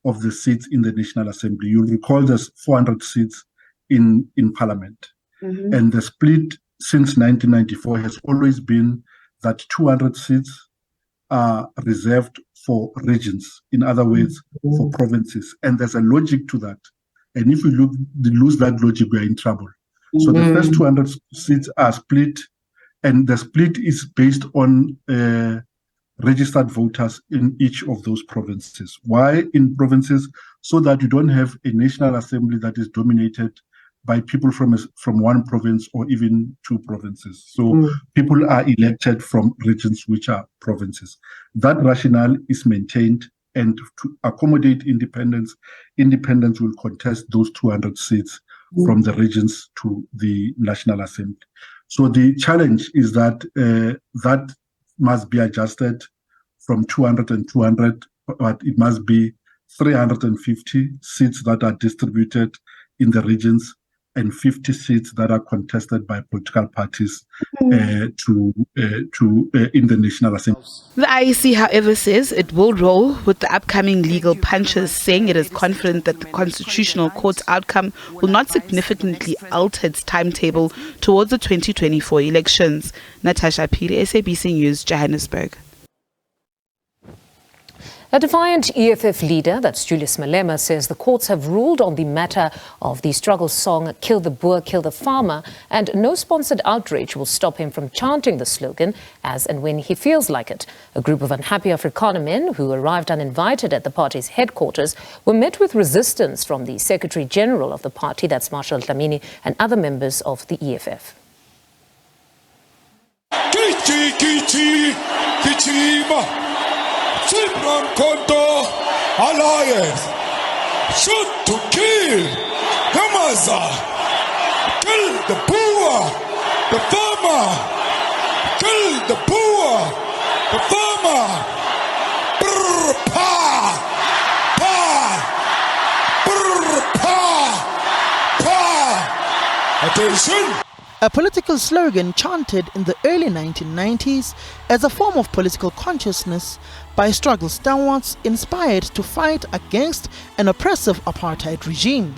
[SPEAKER 14] of the seats in the National Assembly. You'll recall there's 400 seats in Parliament. Mm-hmm. And the split since 1994 has always been that 200 seats are reserved for regions, in other words, for provinces. And there's a logic to that. And if we lose that logic, we are in trouble. Mm-hmm. So the first 200 seats are split, and the split is based on registered voters in each of those provinces. Why in provinces? So that you don't have a National Assembly that is dominated by people from one province or even 2 provinces. So people are elected from regions which are provinces. That rationale is maintained, and to accommodate independence will contest those 200 seats from the regions to the National Assembly. So the challenge is that that must be adjusted from 200 and 200, but it must be 350 seats that are distributed in the regions and 50 seats that are contested by political parties in the National Assembly.
[SPEAKER 13] The IEC, however, says it will roll with the upcoming legal punches, saying it is confident that the Constitutional Court's outcome will not significantly alter its timetable towards the 2024 elections. Natasha Piri, SABC News, Johannesburg.
[SPEAKER 1] A defiant EFF leader, that's Julius Malema, says the courts have ruled on the matter of the struggle song "Kill the Boer, Kill the Farmer," and no sponsored outrage will stop him from chanting the slogan as and when he feels like it. A group of unhappy Afrikaner men who arrived uninvited at the party's headquarters were met with resistance from the Secretary General of the party, that's Marshal Dlamini, and other members of the EFF.
[SPEAKER 18] Alliance shoot to kill the mother, kill the poor, the farmer, kill the poor, the farmer. Brr, pa, pa, brr, pa, pa. Attention.
[SPEAKER 11] A political slogan chanted in the early 1990s as a form of political consciousness by struggle stalwarts inspired to fight against an oppressive apartheid regime.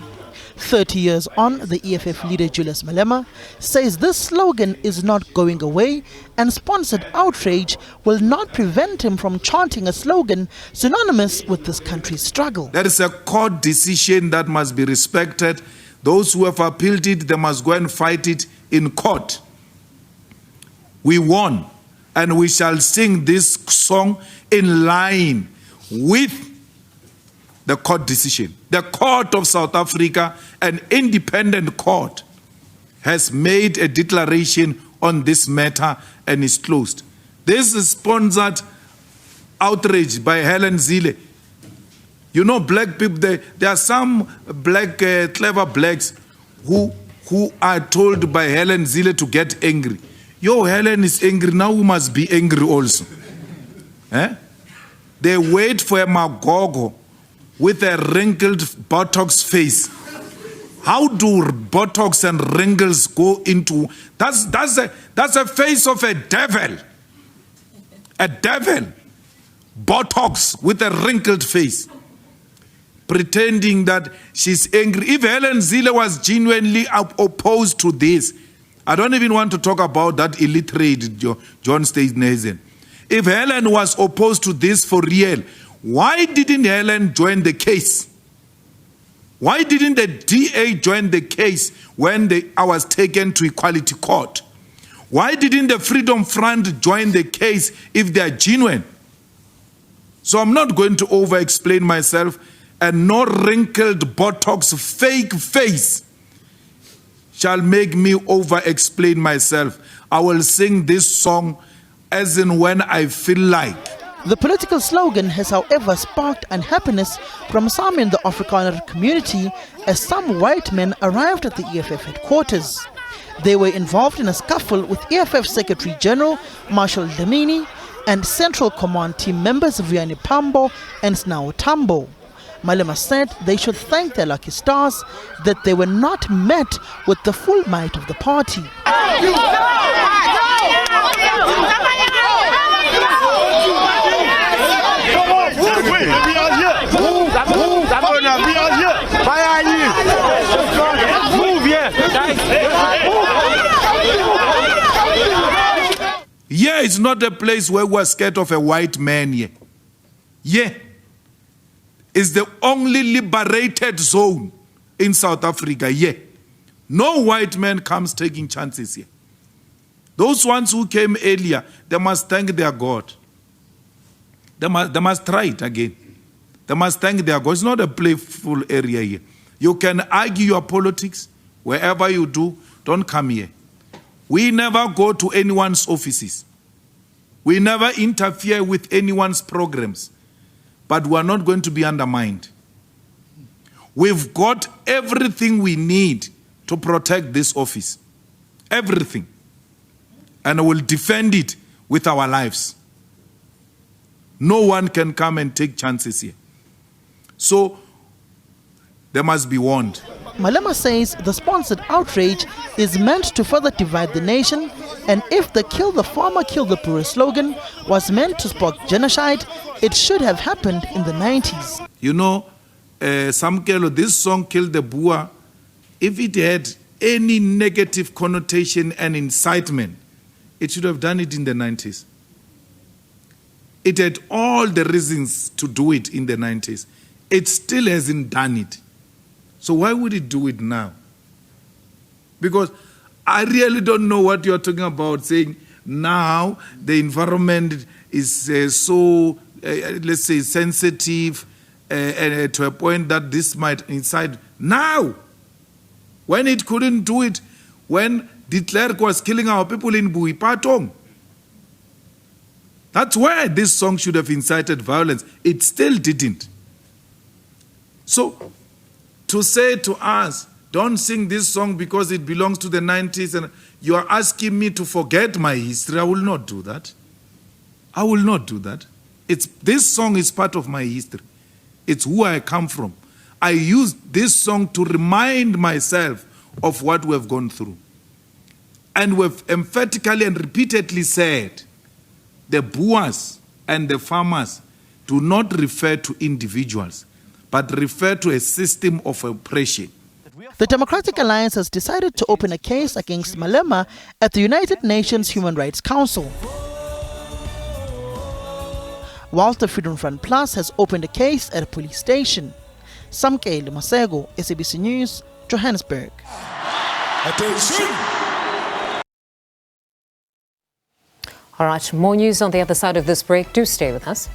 [SPEAKER 11] 30 years on, the EFF leader Julius Malema says this slogan is not going away and sponsored outrage will not prevent him from chanting a slogan synonymous with this country's struggle.
[SPEAKER 16] There is a court decision that must be respected. Those who have appealed it, they must go and fight it in court. We won, and we shall sing this song in line with the court decision. The Court of South Africa, an independent court, has made a declaration on this matter and is closed. This is sponsored outrage by Helen Zille. You know, black people, there are some black, clever blacks who are told by Helen Zille to get angry. Yo, Helen is angry, now we must be angry also. They wait for a magogo with a wrinkled buttocks face. How do buttocks and wrinkles go into... That's a face of a devil. A devil. Buttocks with a wrinkled face. Pretending that she's angry. If Helen Zille was genuinely opposed to this, I don't even want to talk about that illiterate John Steenhuisen. If Helen was opposed to this for real, why didn't Helen join the case? Why didn't the DA join the case when I was taken to Equality Court? Why didn't the Freedom Front join the case if they are genuine? So I'm not going to over-explain myself, and no wrinkled buttocks fake face shall make me over-explain myself. I will sing this song as in when I feel like.
[SPEAKER 11] The political slogan has, however, sparked unhappiness from some in the Afrikaner community as some white men arrived at the EFF headquarters. They were involved in a scuffle with EFF Secretary General Marshal Dlamini and Central Command team members Vianney Pambo and Snao Tambo. Malema said they should thank their lucky stars that they were not met with the full might of the party.
[SPEAKER 16] Yeah, it's not a place where we're scared of a white man here. Yeah. It's the only liberated zone in South Africa, yeah. No white man comes taking chances here. Those ones who came earlier, they must thank their God. They must try it again. They must thank their God. It's not a playful area here. You can argue your politics wherever you do. Don't come here. We never go to anyone's offices. We never interfere with anyone's programs. But we are not going to be undermined. We've got everything we need to protect this office. Everything. And we'll defend it with our lives. No one can come and take chances here. So, they must be warned.
[SPEAKER 11] Malema says the sponsored outrage is meant to further divide the nation, and if the "Kill the Farmer, Kill the Poor" slogan was meant to spark genocide, it should have happened in the 90s.
[SPEAKER 16] You know, Samkelo, this song "Kill the Boer," if it had any negative connotation and incitement, it should have done it in the 90s. It had all the reasons to do it in the 90s. It still hasn't done it. So why would it do it now? Because I really don't know what you're talking about, saying now the environment is let's say, sensitive to a point that this might incite. Now, when it couldn't do it, when de Klerk was killing our people in Buipatong. That's where this song should have incited violence. It still didn't. So, to say to us, don't sing this song because it belongs to the 90s, and you are asking me to forget my history, I will not do that. I will not do that. This song is part of my history. It's who I come from. I use this song to remind myself of what we have gone through. And we've emphatically and repeatedly said, the Boers and the farmers do not refer to individuals, but refer to a system of oppression.
[SPEAKER 11] The Democratic Alliance has decided to open a case against Malema at the United Nations Human Rights Council, whilst the Freedom Front Plus has opened a case at a police station. Samkele Masego, SABC News, Johannesburg.
[SPEAKER 18] Attention!
[SPEAKER 1] All right, more news on the other side of this break. Do stay with us.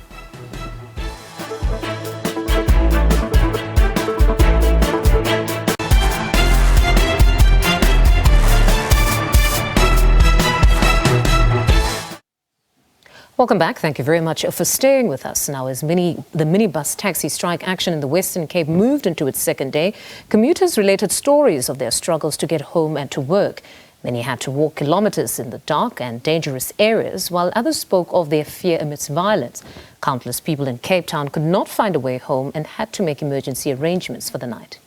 [SPEAKER 1] Welcome back. Thank you very much for staying with us. Now, as the minibus taxi strike action in the Western Cape moved into its second day, commuters related stories of their struggles to get home and to work. Many had to walk kilometers in the dark and dangerous areas, while others spoke of their fear amidst violence. Countless people in Cape Town could not find a way home and had to make emergency arrangements for the night.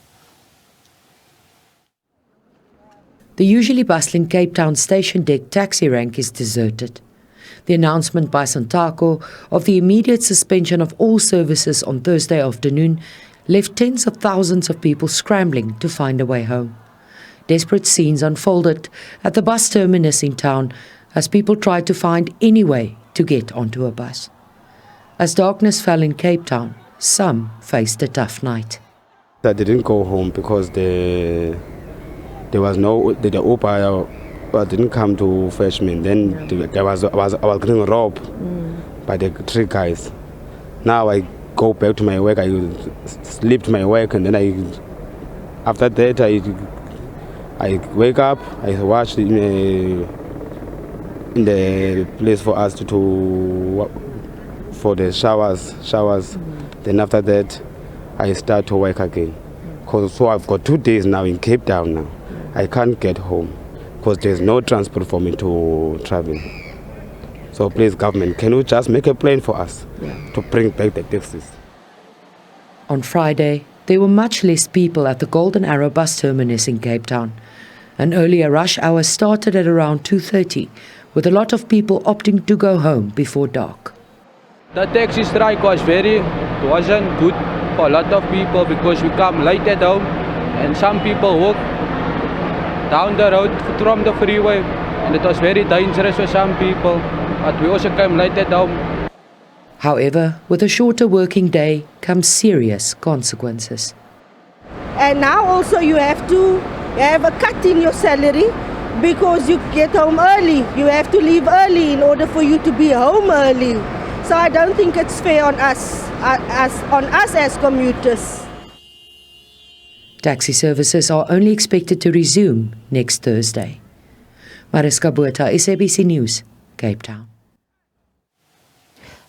[SPEAKER 19] The usually bustling Cape Town station deck taxi rank is deserted. The announcement by Santaco of the immediate suspension of all services on Thursday afternoon left tens of thousands of people scrambling to find a way home. Desperate scenes unfolded at the bus terminus in town as people tried to find any way to get onto a bus. As darkness fell in Cape Town, some faced a tough night.
[SPEAKER 20] I didn't go home because the Uber didn't come to fetch me. Then I was getting robbed by the three guys. Now I go back to my work. I sleep to my work, and then after that I wake up. I wash in the place for us for the showers. Then after that I start to work again. So I've got 2 days now in Cape Town now. I can't get home because there's no transport for me to travel. So please, government, can you just make a plan for us to bring back the taxis?
[SPEAKER 19] On Friday, there were much less people at the Golden Arrow bus terminus in Cape Town. An earlier rush hour started at around 2:30, with a lot of people opting to go home before dark.
[SPEAKER 21] The taxi strike wasn't good for a lot of people because we come late at home and some people walk down the road from the freeway, and it was very dangerous for some people, but we also came late at home.
[SPEAKER 19] However, with a shorter working day comes serious consequences.
[SPEAKER 22] And now also you have to have a cut in your salary because you get home early. You have to leave early in order for you to be home early. So I don't think it's fair on us as commuters.
[SPEAKER 19] Taxi services are only expected to resume next Thursday. Mariska Botha, SABC News, Cape Town.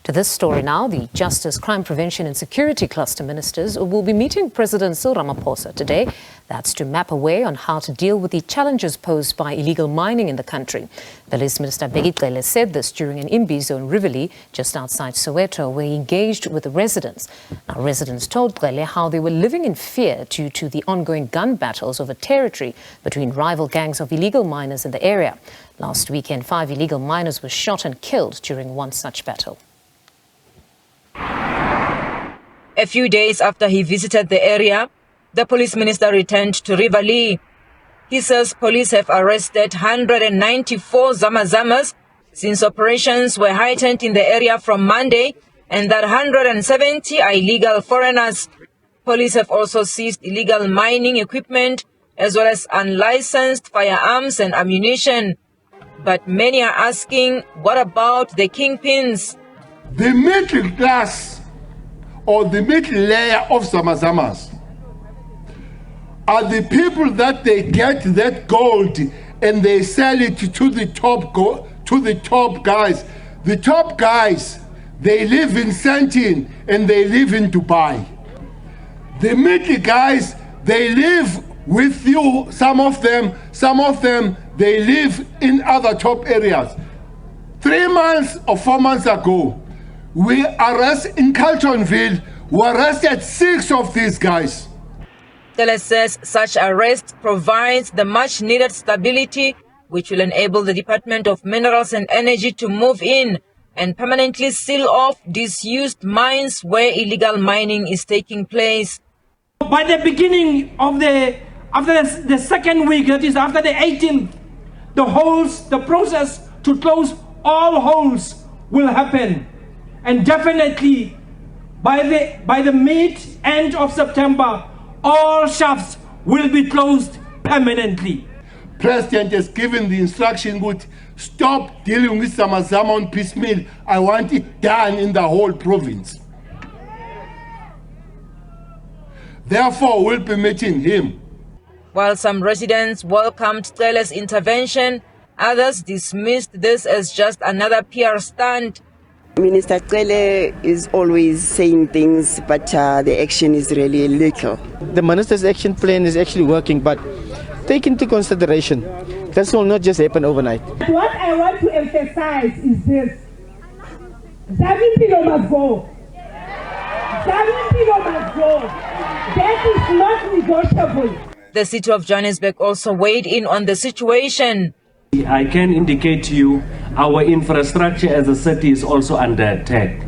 [SPEAKER 1] To this story now, the Justice, Crime Prevention and Security Cluster Ministers will be meeting President Cyril Ramaphosa today. That's to map a way on how to deal with the challenges posed by illegal mining in the country. Police Minister Begitele said this during an Imbizo in Rivoli, just outside Soweto, where he engaged with the residents. Now, residents told Gcele how they were living in fear due to the ongoing gun battles over territory between rival gangs of illegal miners in the area. Last weekend, 5 illegal miners were shot and killed during one such battle.
[SPEAKER 23] A few days after he visited the area, the police minister returned to Rivoli. He says police have arrested 194 Zamazamas since operations were heightened in the area from Monday, and that 170 are illegal foreigners. Police have also seized illegal mining equipment as well as unlicensed firearms and ammunition. But many are asking, what about the kingpins?
[SPEAKER 3] The middle class or the middle layer of Zamazamas are the people that they get that gold and they sell it to the top guys. The top guys, they live in Santin and they live in Dubai. The middle guys, they live with you, some of them, they live in other top areas. 3 months or 4 months ago, we arrested in Carltonville, we arrested 6 of these guys.
[SPEAKER 23] Tele says such arrest provides the much needed stability which will enable the Department of Minerals and Energy to move in and permanently seal off disused mines where illegal mining is taking place.
[SPEAKER 4] By the beginning of after the second week, that is after the 18th, the process to close all holes will happen. And definitely by the mid-end of September, all shafts will be closed permanently.
[SPEAKER 3] President has given the instruction, would stop dealing with Zamazama on piecemeal. I want it done in the whole province. Therefore, we'll be meeting him.
[SPEAKER 23] While some residents welcomed Tele's intervention, others dismissed this as just another PR stunt.
[SPEAKER 6] Minister Tele is always saying things, but the action is really little.
[SPEAKER 24] The minister's action plan is actually working, but take into consideration, this will not just happen overnight.
[SPEAKER 25] What I want to emphasize is this. Zavimpilo must go. Zavimpilo must go. That is not negotiable.
[SPEAKER 23] The city of Johannesburg also weighed in on the situation.
[SPEAKER 26] I can indicate to you our infrastructure as a city is also under attack.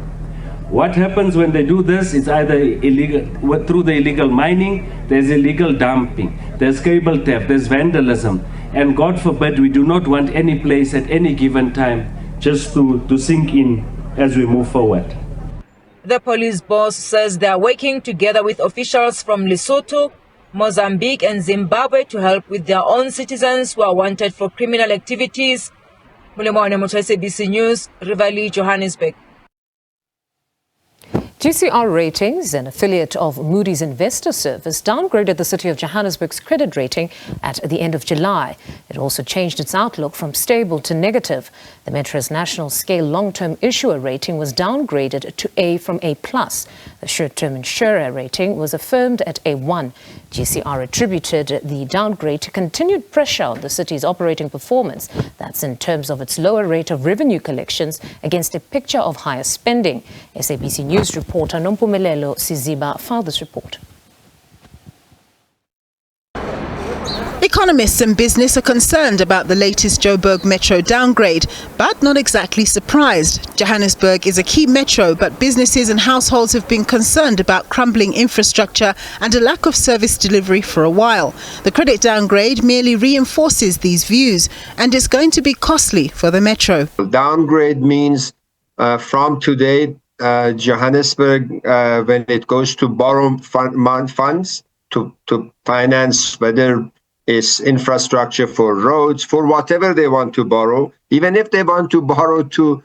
[SPEAKER 26] What happens when they do this is either illegal, through the illegal mining, there's illegal dumping, there's cable theft, there's vandalism, and God forbid we do not want any place at any given time just to sink in as we move forward.
[SPEAKER 23] The police boss says they are working together with officials from Lesotho, Mozambique and Zimbabwe to help with their own citizens who are wanted for criminal activities. Mulemane Moto, SABC News, Rivali, Johannesburg.
[SPEAKER 1] GCR Ratings, an affiliate of Moody's Investor Service, downgraded the City of Johannesburg's credit rating at the end of July. It also changed its outlook from stable to negative. The Metro's national scale long-term issuer rating was downgraded to A from A+. The short-term insurer rating was affirmed at A1. GCR attributed the downgrade to continued pressure on the city's operating performance. That's in terms of its lower rate of revenue collections against a picture of higher spending. SABC News reporter Nompumelelo Siziba filed this report.
[SPEAKER 27] Economists and business are concerned about the latest Joburg Metro downgrade, but not exactly surprised. Johannesburg is a key metro, but businesses and households have been concerned about crumbling infrastructure and a lack of service delivery for a while. The credit downgrade merely reinforces these views and is going to be costly for the metro.
[SPEAKER 28] Downgrade means from today, Johannesburg, when it goes to borrow funds to finance whether it's infrastructure for roads, for whatever they want to borrow, even if they want to borrow to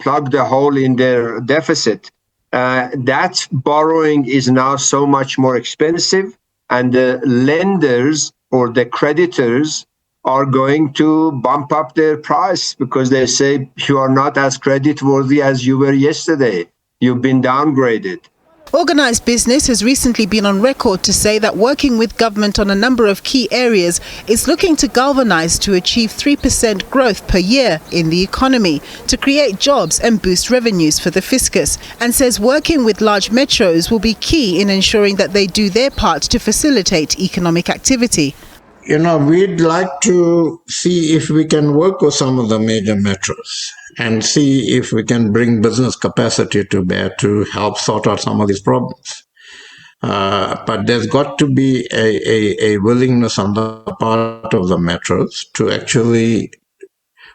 [SPEAKER 28] plug the hole in their deficit, that borrowing is now so much more expensive, and the lenders or the creditors are going to bump up their price because they say you are not as creditworthy as you were yesterday. You've been downgraded.
[SPEAKER 27] Organised business has recently been on record to say that working with government on a number of key areas is looking to galvanise to achieve 3% growth per year in the economy to create jobs and boost revenues for the fiscus, and says working with large metros will be key in ensuring that they do their part to facilitate economic activity.
[SPEAKER 29] You know, we'd like to see if we can work with some of the major metros and see if we can bring business capacity to bear to help sort out some of these problems. But there's got to be a willingness on the part of the metros to actually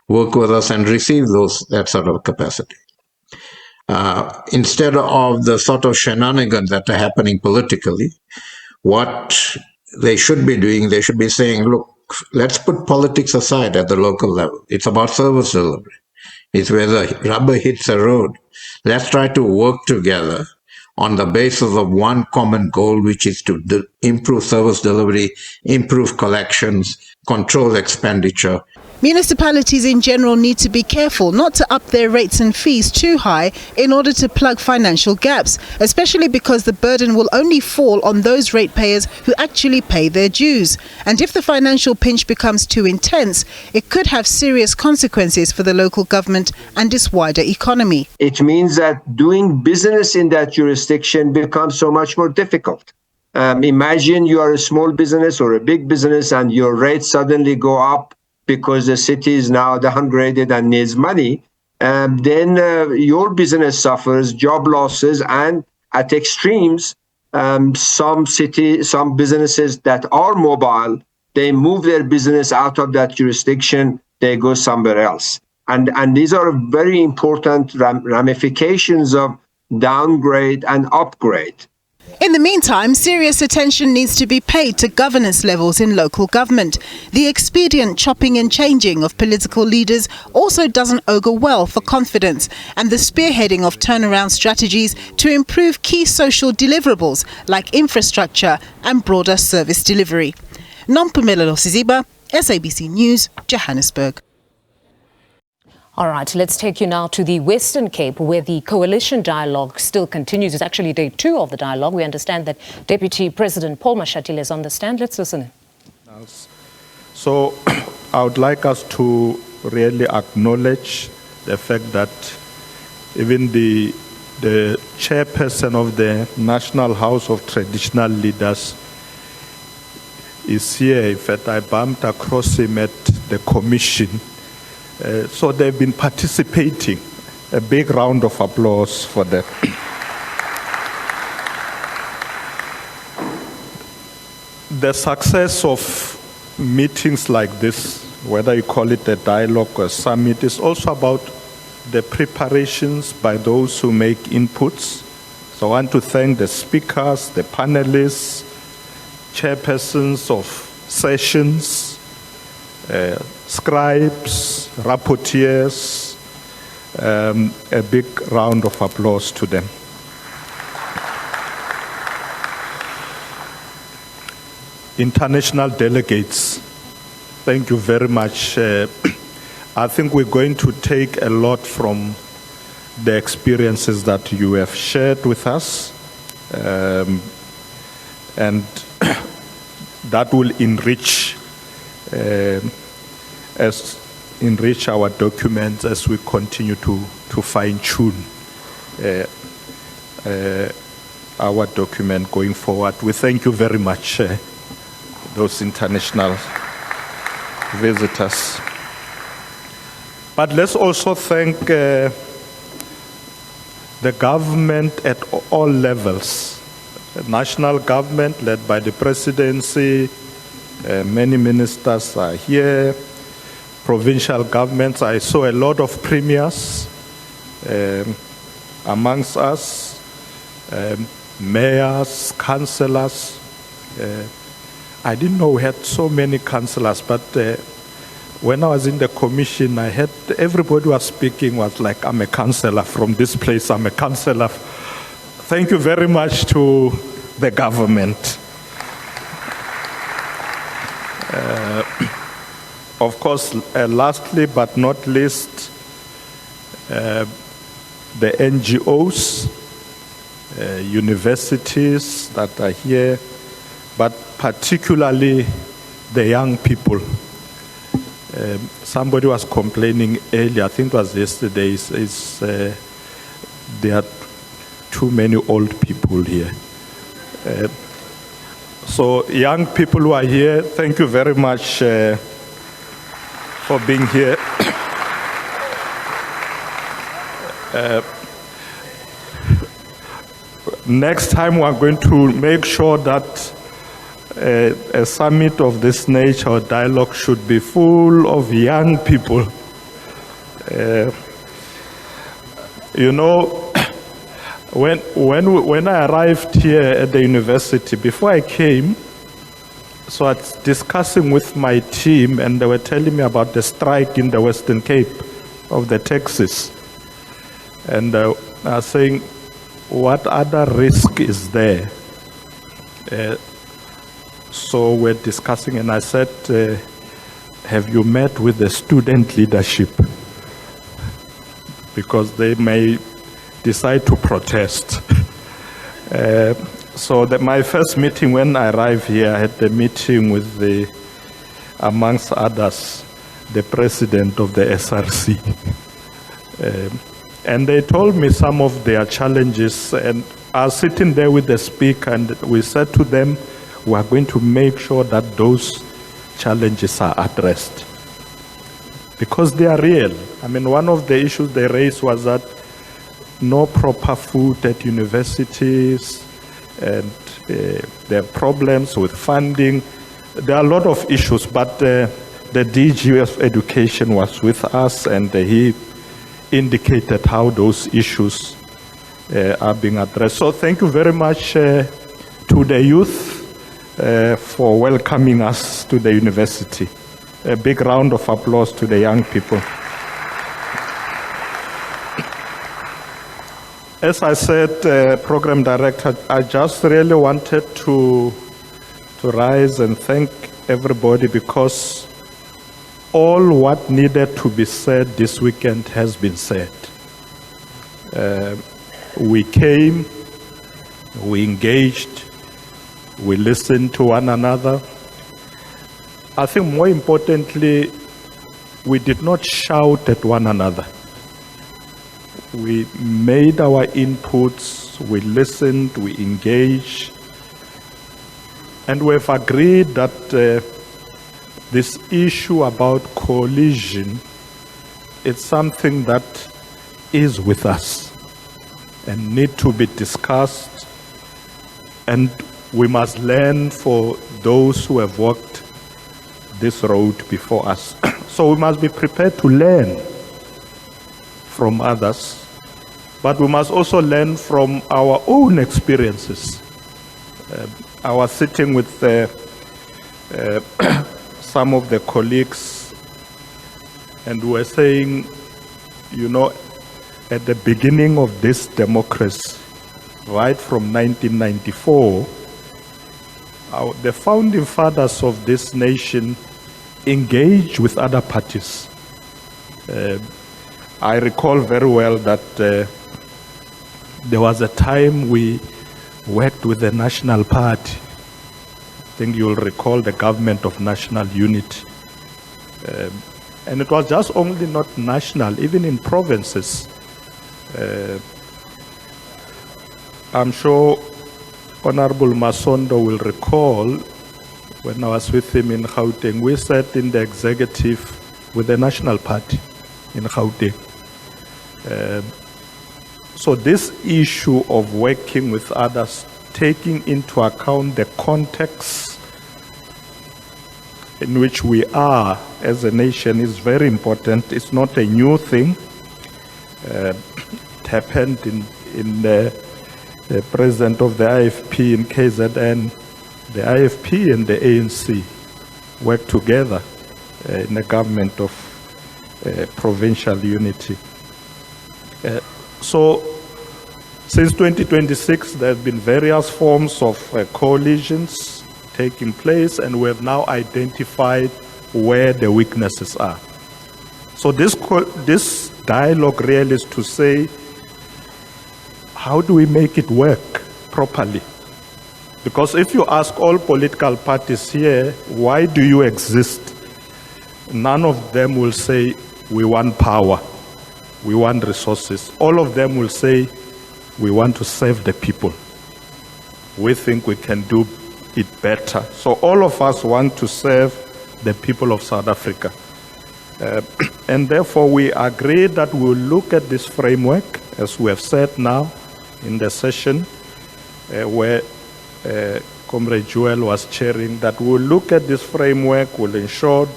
[SPEAKER 29] work with us and receive that sort of capacity. Instead of the sort of shenanigans that are happening politically, what they should be doing, they should be saying, look, let's put politics aside at the local level. It's about service delivery. It's where the rubber hits the road. Let's try to work together on the basis of one common goal, which is to improve service delivery, improve collections, control expenditure.
[SPEAKER 27] Municipalities in general need to be careful not to up their rates and fees too high in order to plug financial gaps, especially because the burden will only fall on those ratepayers who actually pay their dues. And if the financial pinch becomes too intense, it could have serious consequences for the local government and its wider economy.
[SPEAKER 28] It means that doing business in that jurisdiction becomes so much more difficult. Imagine you are a small business or a big business and your rates suddenly go up because the city is now downgraded and needs money, then your business suffers job losses, and at extremes, some businesses that are mobile, they move their business out of that jurisdiction, they go somewhere else. And these are very important ramifications of downgrade and upgrade.
[SPEAKER 27] In the meantime, serious attention needs to be paid to governance levels in local government. The expedient chopping and changing of political leaders also doesn't augur well for confidence, and the spearheading of turnaround strategies to improve key social deliverables like infrastructure and broader service delivery. Nompumelelo Siziba, SABC News, Johannesburg.
[SPEAKER 1] All right, let's take you now to the Western Cape, where the coalition dialogue still continues. It's actually day 2 of the dialogue. We understand that Deputy President Paul Mashatile is on the stand. Let's listen.
[SPEAKER 2] So I would like us to really acknowledge the fact that even the chairperson of the National House of Traditional Leaders is here. In fact, I bumped across him at the commission. So they've been participating. A big round of applause for them. The success of meetings like this, whether you call it a dialogue or a summit, is also about the preparations by those who make inputs. So I want to thank the speakers, the panelists, chairpersons of sessions, scribes, rapporteurs. A big round of applause to them. International delegates, thank you very much. I think we're going to take a lot from the experiences that you have shared with us, and that will enrich our documents as we continue to fine-tune our document going forward. We thank you very much, those international visitors. But let's also thank the government at all levels. The national government led by the presidency, many ministers are here. Provincial governments, I saw a lot of premiers amongst us, mayors, councillors. I didn't know we had so many councillors, but when I was in the commission, I had everybody was speaking was like, I'm a councillor from this place, I'm a councillor. Thank you very much to the government. Of course, lastly but not least, the NGOs, universities that are here, but particularly the young people. Somebody was complaining earlier, I think it was yesterday, there are too many old people here. So young people who are here, thank you very much for being here. Next time we're going to make sure that a summit of this nature or dialogue should be full of young people You know, when I arrived here at the university, before I came, so I was discussing with my team, and they were telling me about the strike in the Western Cape of the taxis. And I was saying, what other risk is there? So we're discussing, and I said, have you met with the student leadership? Because they may decide to protest. So my first meeting when I arrived here, I had a meeting with amongst others, the president of the SRC. And they told me some of their challenges, and I was sitting there with the speaker, and we said to them, we are going to make sure that those challenges are addressed. Because they are real. I mean, one of the issues they raised was that no proper food at universities, and there are problems with funding. There are a lot of issues, but the DG of Education was with us, and he indicated how those issues are being addressed. So thank you very much to the youth for welcoming us to the university. A big round of applause to the young people. As I said, Program Director, I just really wanted to rise and thank everybody, because all what needed to be said this weekend has been said. We came, we engaged, we listened to one another. I think more importantly, we did not shout at one another. We made our inputs, we listened, we engaged, and we've agreed that this issue about coalition, it's something that is with us and need to be discussed, and we must learn for those who have walked this road before us. So we must be prepared to learn from others, but we must also learn from our own experiences. I was sitting with some of the colleagues, and we were saying, you know, at the beginning of this democracy, right from 1994, the founding fathers of this nation engaged with other parties. I recall very well that there was a time we worked with the National Party. I think you'll recall the government of national unity. And it was just only not national, even in provinces. I'm sure Honorable Masondo will recall when I was with him in Gauteng, we sat in the executive with the National Party in Gauteng. So this issue of working with others, taking into account the context in which we are as a nation, is very important. It's not a new thing. It happened in the president of the IFP in KZN. The IFP and the ANC worked together in a government of provincial unity. So since 2026, there have been various forms of coalitions taking place, and we have now identified where the weaknesses are. So this dialogue really is to say, how do we make it work properly? Because if you ask all political parties here, why do you exist? None of them will say, we want power, we want resources. All of them will say, we want to serve the people. We think we can do it better. So all of us want to serve the people of South Africa. And therefore we agree that we'll look at this framework, as we have said now in the session, where Comrade Joel was chairing, that we'll look at this framework, we'll ensure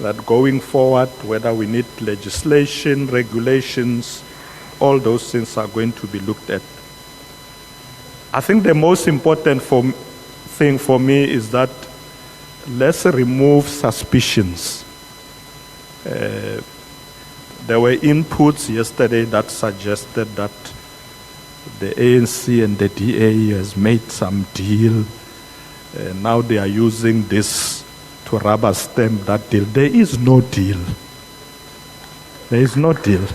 [SPEAKER 2] that going forward, whether we need legislation, regulations, all those things are going to be looked at. I think the most important thing for me is that let's remove suspicions. There were inputs yesterday that suggested that the ANC and the DA has made some deal. Now they are using this to rubber stamp that deal. There is no deal. There is no deal.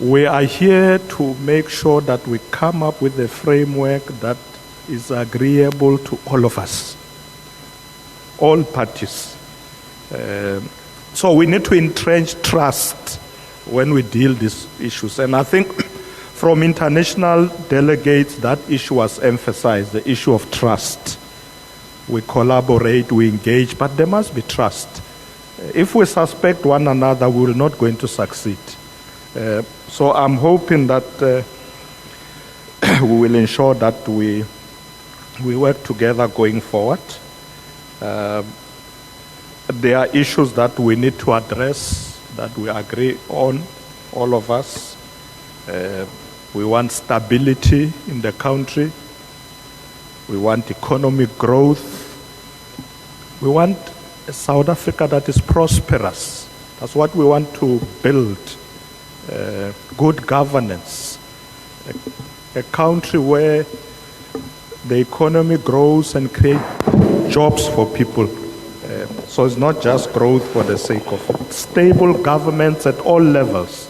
[SPEAKER 2] We are here to make sure that we come up with a framework that is agreeable to all of us, all parties. So we need to entrench trust when we deal with these issues. And I think from international delegates, that issue was emphasized, the issue of trust. We collaborate, we engage, but there must be trust. If we suspect one another, we will not going to succeed. So I'm hoping that we will ensure that we work together going forward. There are issues that we need to address, that we agree on, all of us. We want stability in the country. We want economic growth. We want a South Africa that is prosperous. That's what we want to build. Good governance. A country where the economy grows and creates jobs for people. So it's not just growth for the sake of it. Stable governments at all levels,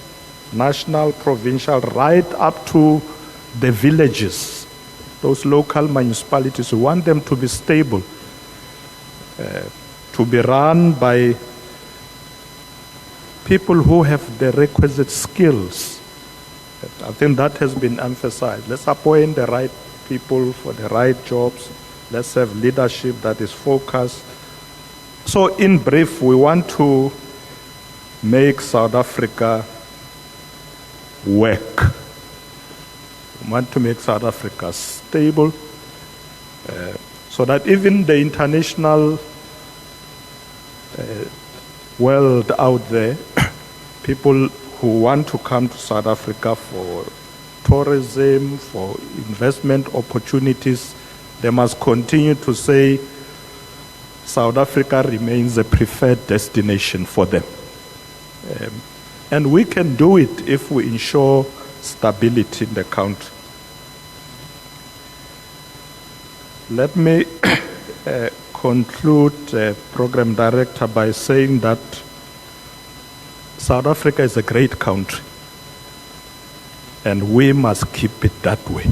[SPEAKER 2] national, provincial, right up to the villages. Those local municipalities, we want them to be stable, to be run by people who have the requisite skills. I think that has been emphasized. Let's appoint the right people for the right jobs. Let's have leadership that is focused. So in brief, we want to make South Africa work. We want to make South Africa stable, so that even the international world out there, people who want to come to South Africa for tourism, for investment opportunities, they must continue to say South Africa remains a preferred destination for them. And we can do it if we ensure stability in the country. Let me conclude, Program Director, by saying that South Africa is a great country, and we must keep it that way.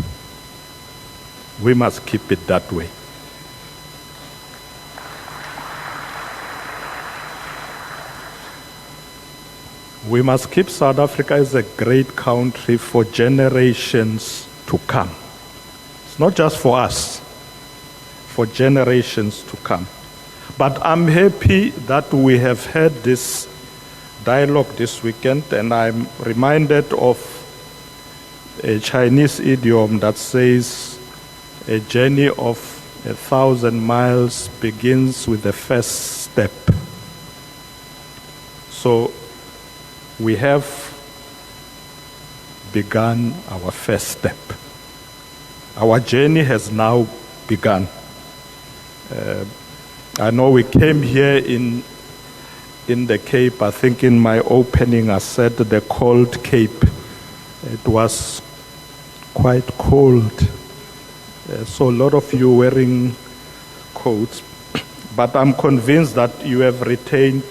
[SPEAKER 2] We must keep it that way. We must keep South Africa as a great country for generations to come. It's not just for us, for generations to come. But I'm happy that we have had this dialogue this weekend, and I'm reminded of a Chinese idiom that says, a journey of 1,000 miles begins with the first step. So we have begun our first step. Our journey has now begun. I know we came here in the Cape. I think in my opening I said the cold Cape. It was quite cold. So a lot of you wearing coats. But I'm convinced that you have retained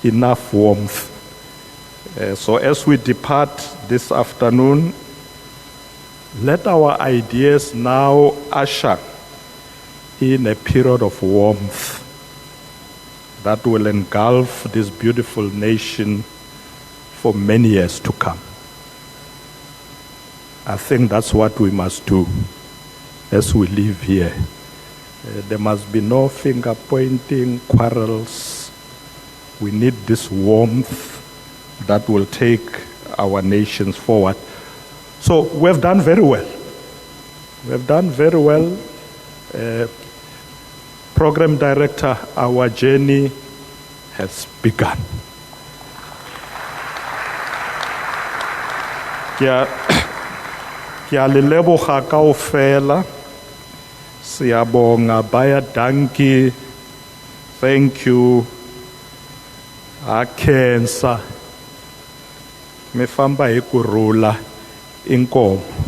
[SPEAKER 2] enough warmth. So as we depart this afternoon, let our ideas now usher in a period of warmth that will engulf this beautiful nation for many years to come. I think that's what we must do as we live here. There must be no finger-pointing, quarrels. We need this warmth that will take our nations forward. So we've done very well. We've done very well. Program Director, our journey has begun. Kia le leboga kaofela. Siyabonga baya danki. Thank you. Akhensa. Me famba hi kurhula inkomo.